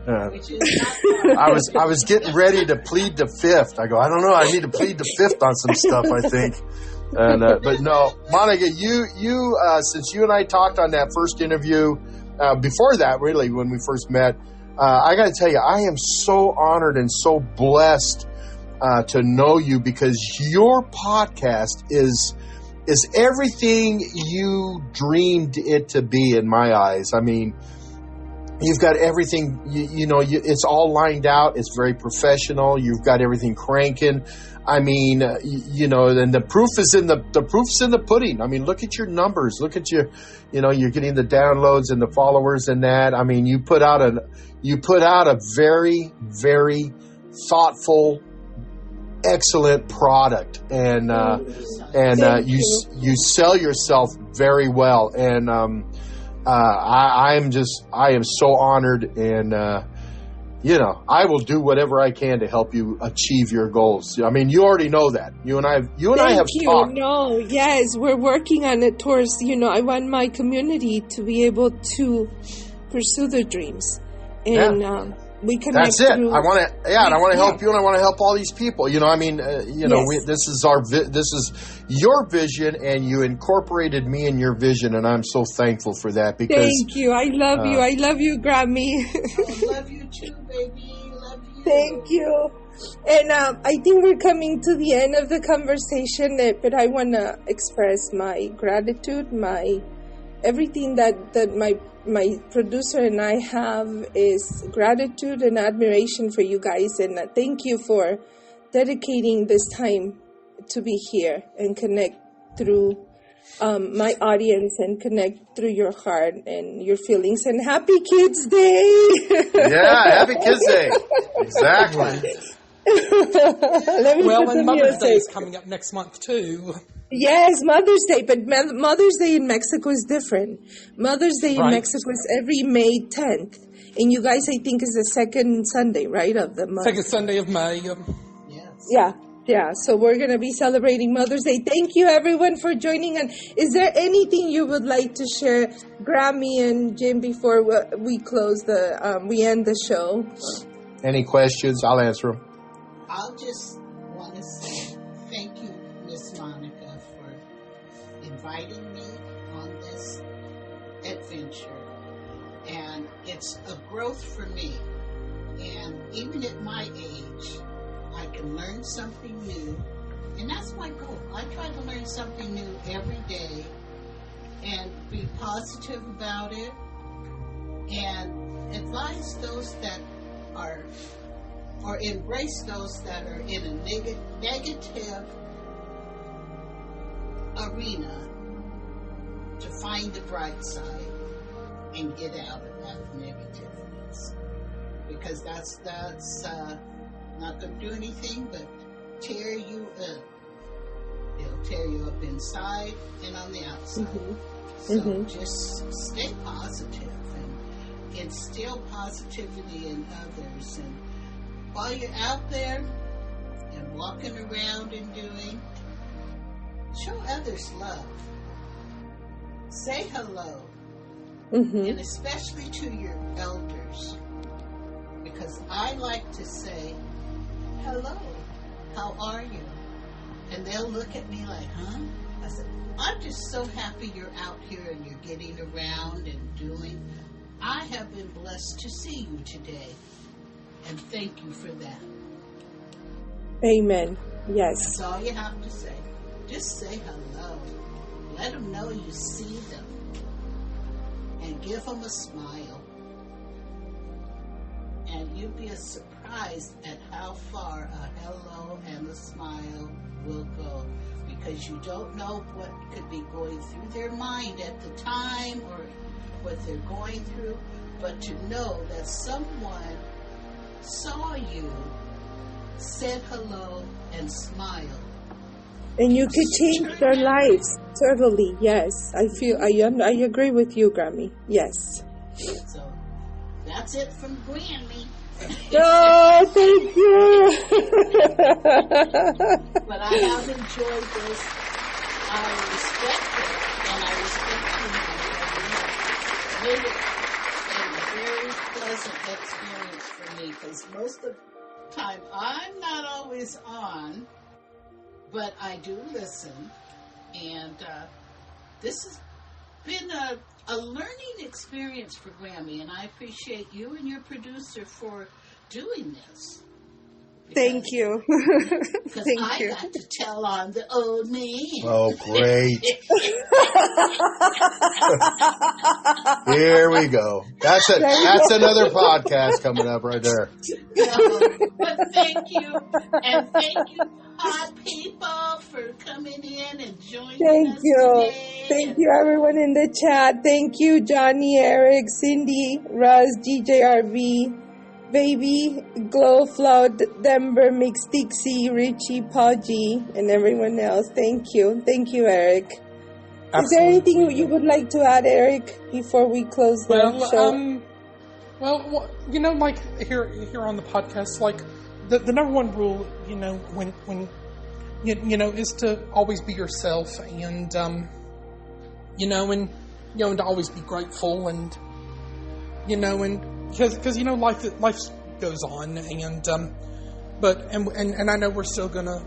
Speaker 2: I was getting ready to plead the fifth. I go, I don't know. I need to plead the fifth on some stuff, I think. And but no, Monica, you since you and I talked on that first interview, before that, really, when we first met, I got to tell you, I am so honored and so blessed to know you, because your podcast is everything you dreamed it to be in my eyes. I mean, you've got everything, it's all lined out. It's very professional. You've got everything cranking. I mean, and the proof is in the pudding. I mean, look at your numbers. Look at you're getting the downloads and the followers and that. I mean, you put out a very, very thoughtful, excellent product, and you sell yourself very well. And I am so honored, and I will do whatever I can to help you achieve your goals. I mean, you already know that. You and I have talked.
Speaker 1: No, yes, we're working on it towards, I want my community to be able to pursue their dreams. And we connect.
Speaker 2: That's it. I want to help you, and I want to help all these people. This is your vision, and you incorporated me in your vision, and I'm so thankful for that. Because
Speaker 1: thank you. I love you. I love you, Grammy.
Speaker 3: I love you too, baby. Love you.
Speaker 1: Thank you. And I think we're coming to the end of the conversation, but I want to express my gratitude, everything that my producer and I have is gratitude and admiration for you guys. And thank you for dedicating this time to be here and connect through my audience and connect through your heart and your feelings. And Happy Kids Day!
Speaker 2: Yeah, Happy Kids Day. Exactly.
Speaker 5: And Mother's Day is coming up next month too.
Speaker 1: Yes, Mother's Day, but Mother's Day in Mexico is different. Mother's Day in Mexico is every May 10th. And you guys, I think, is the second Sunday, right, of the month?
Speaker 5: Second Sunday of May.
Speaker 3: Yes.
Speaker 1: Yeah. So we're going to be celebrating Mother's Day. Thank you, everyone, for joining. And is there anything you would like to share, Grammy and Jim, before we close we end the show?
Speaker 2: Any questions? I'll answer them.
Speaker 3: I'll just want to say thank you, Miss Monica, for inviting me on this adventure. And it's a growth for me. And even at my age, I can learn something new. And that's my goal. I try to learn something new every day and be positive about it and advise those that are, or embrace those that are in a negative arena to find the bright side and get out of that negativeness. Because that's not going to do anything but tear you up. It'll tear you up inside and on the outside. So just stay positive and instill positivity in others. And while you're out there and walking around and doing, show others love. Say hello. And especially to your elders. Because I like to say, hello, how are you? And they'll look at me like, huh? I said, I'm just so happy you're out here and you're getting around and doing. I have been blessed to see you today. And thank you for that.
Speaker 1: Amen. Yes.
Speaker 3: That's all you have to say. Just say hello. Let them know you see them. And give them a smile. And you'll be surprised at how far a hello and a smile will go. Because you don't know what could be going through their mind at the time or what they're going through. But to know that someone saw you, said hello, and smiled
Speaker 1: And you could change their lives. Totally, yes. I agree with you, Grammy. Yes.
Speaker 3: So that's it from Grammy.
Speaker 1: Oh, thank you.
Speaker 3: But I have enjoyed this. I respect it, and I respect you. Made it a very pleasant experience for me, because most of the time I'm not always on, but I do listen, and this has been a learning experience for Grammy, and I appreciate you and your producer for doing this.
Speaker 1: Thank you.
Speaker 3: Because
Speaker 1: Thank
Speaker 3: I
Speaker 1: you.
Speaker 3: got to tell on the old man.
Speaker 2: Oh, great. Here we go. That's another podcast coming up right there.
Speaker 3: But thank you. And thank you, hot people, for coming in and joining us today.
Speaker 1: Thank you, everyone in the chat. Thank you, Johnny, Eric, Cindy, Ruz, GJRV, Baby, Glow, Flood, Denver, Mix, Dixie, Richie, Podgy, and everyone else. Thank you. Thank you, Eric.
Speaker 5: Absolutely.
Speaker 1: Is there anything you would like to add, Eric, before we close the show?
Speaker 5: Well, you know, like here on the podcast, like the number one rule, you know, when you know, is to always be yourself, and you know, and to always be grateful, and you know, and because you know, life goes on, and but I know we're still gonna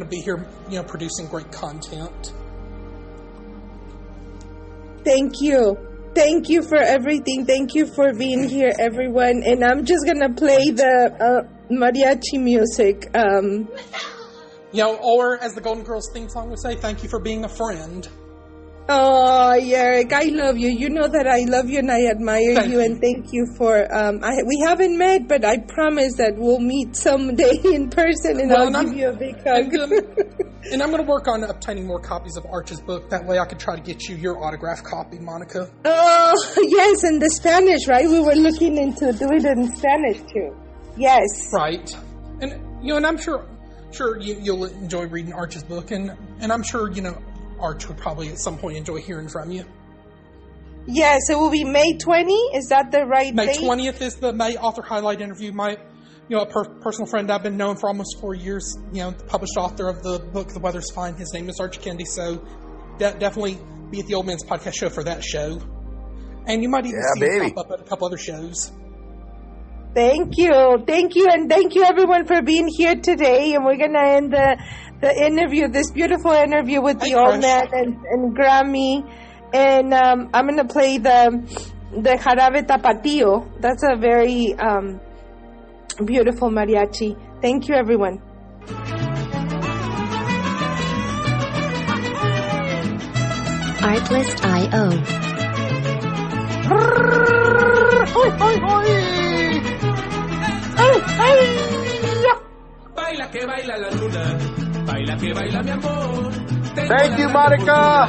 Speaker 5: be here, you know, producing great content.
Speaker 1: Thank you. Thank you for everything. Thank you for being here, everyone. And I'm just going to play the mariachi music.
Speaker 5: You know, or as the Golden Girls theme song would say, thank you for being a friend.
Speaker 1: Oh, Eric, I love you. You know that I love you and I admire you. And thank you for, we haven't met, but I promise that we'll meet someday in person, and I'll give you a big hug.
Speaker 5: And I'm going to work on obtaining more copies of Arch's book. That way I could try to get you your autographed copy, Monica.
Speaker 1: Oh, yes, and the Spanish, right? We were looking into doing it in Spanish, too. Yes.
Speaker 5: Right. And, you know, and I'm sure you'll enjoy reading Arch's book, and I'm sure, you know, Arch would probably at some point enjoy hearing from you.
Speaker 1: Yes, it will be May 20. Is that the right
Speaker 5: May
Speaker 1: date?
Speaker 5: 20th is the May author highlight interview. My, you know, a personal friend I've been known for almost 4 years, you know, the published author of the book The Weather's Fine. His name is Arch Kendi, so definitely be at the Old Man's Podcast show for that show. And you might even see him pop up at a couple other shows.
Speaker 1: Thank you, and thank you everyone for being here today. And we're gonna end the interview, this beautiful interview with the old man and Grammy. And I'm gonna play the Jarabe Tapatío. That's a very beautiful mariachi. Thank you, everyone.
Speaker 4: Artlist.io.
Speaker 7: Baila que baila la luna, baila que baila mi amor.
Speaker 2: Thank you, Monica.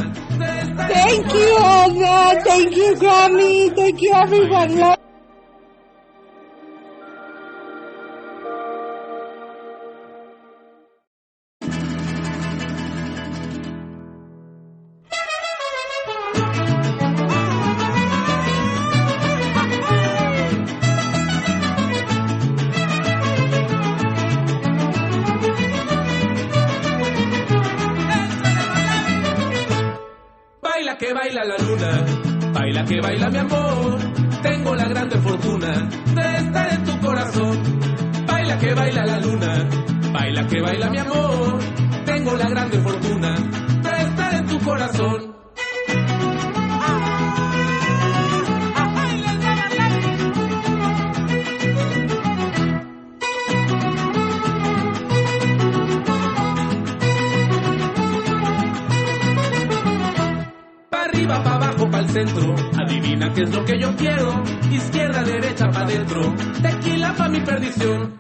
Speaker 1: Thank you, Olga. Thank you, Grammy. Thank you, everyone.
Speaker 7: Baila que baila la luna, baila que baila mi amor. Tengo la grande fortuna de estar en tu corazón. Baila que baila la luna, baila que baila mi amor. Tengo la grande fortuna de estar en tu corazón. Pa' abajo, pa' el centro, adivina qué es lo que yo quiero. Izquierda, derecha, pa' dentro, tequila pa' mi perdición.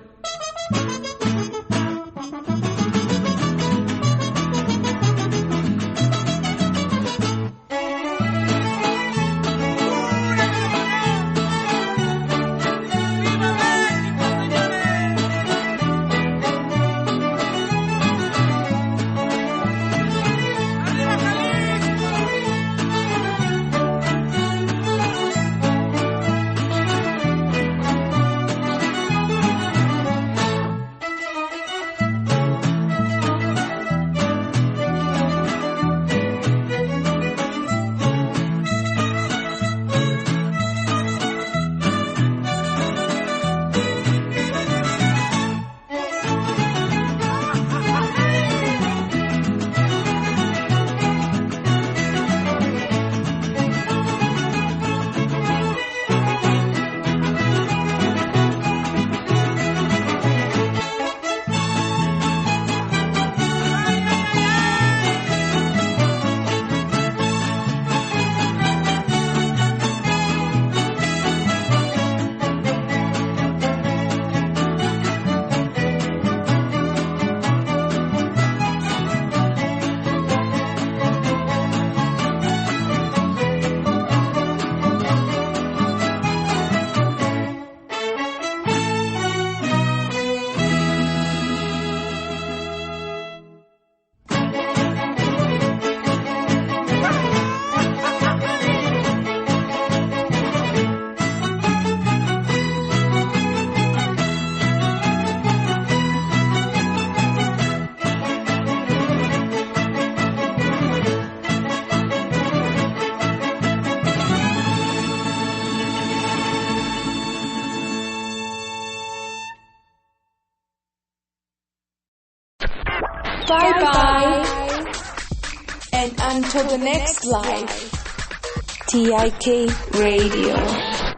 Speaker 8: Bye-bye. And until the next live, TIK Radio.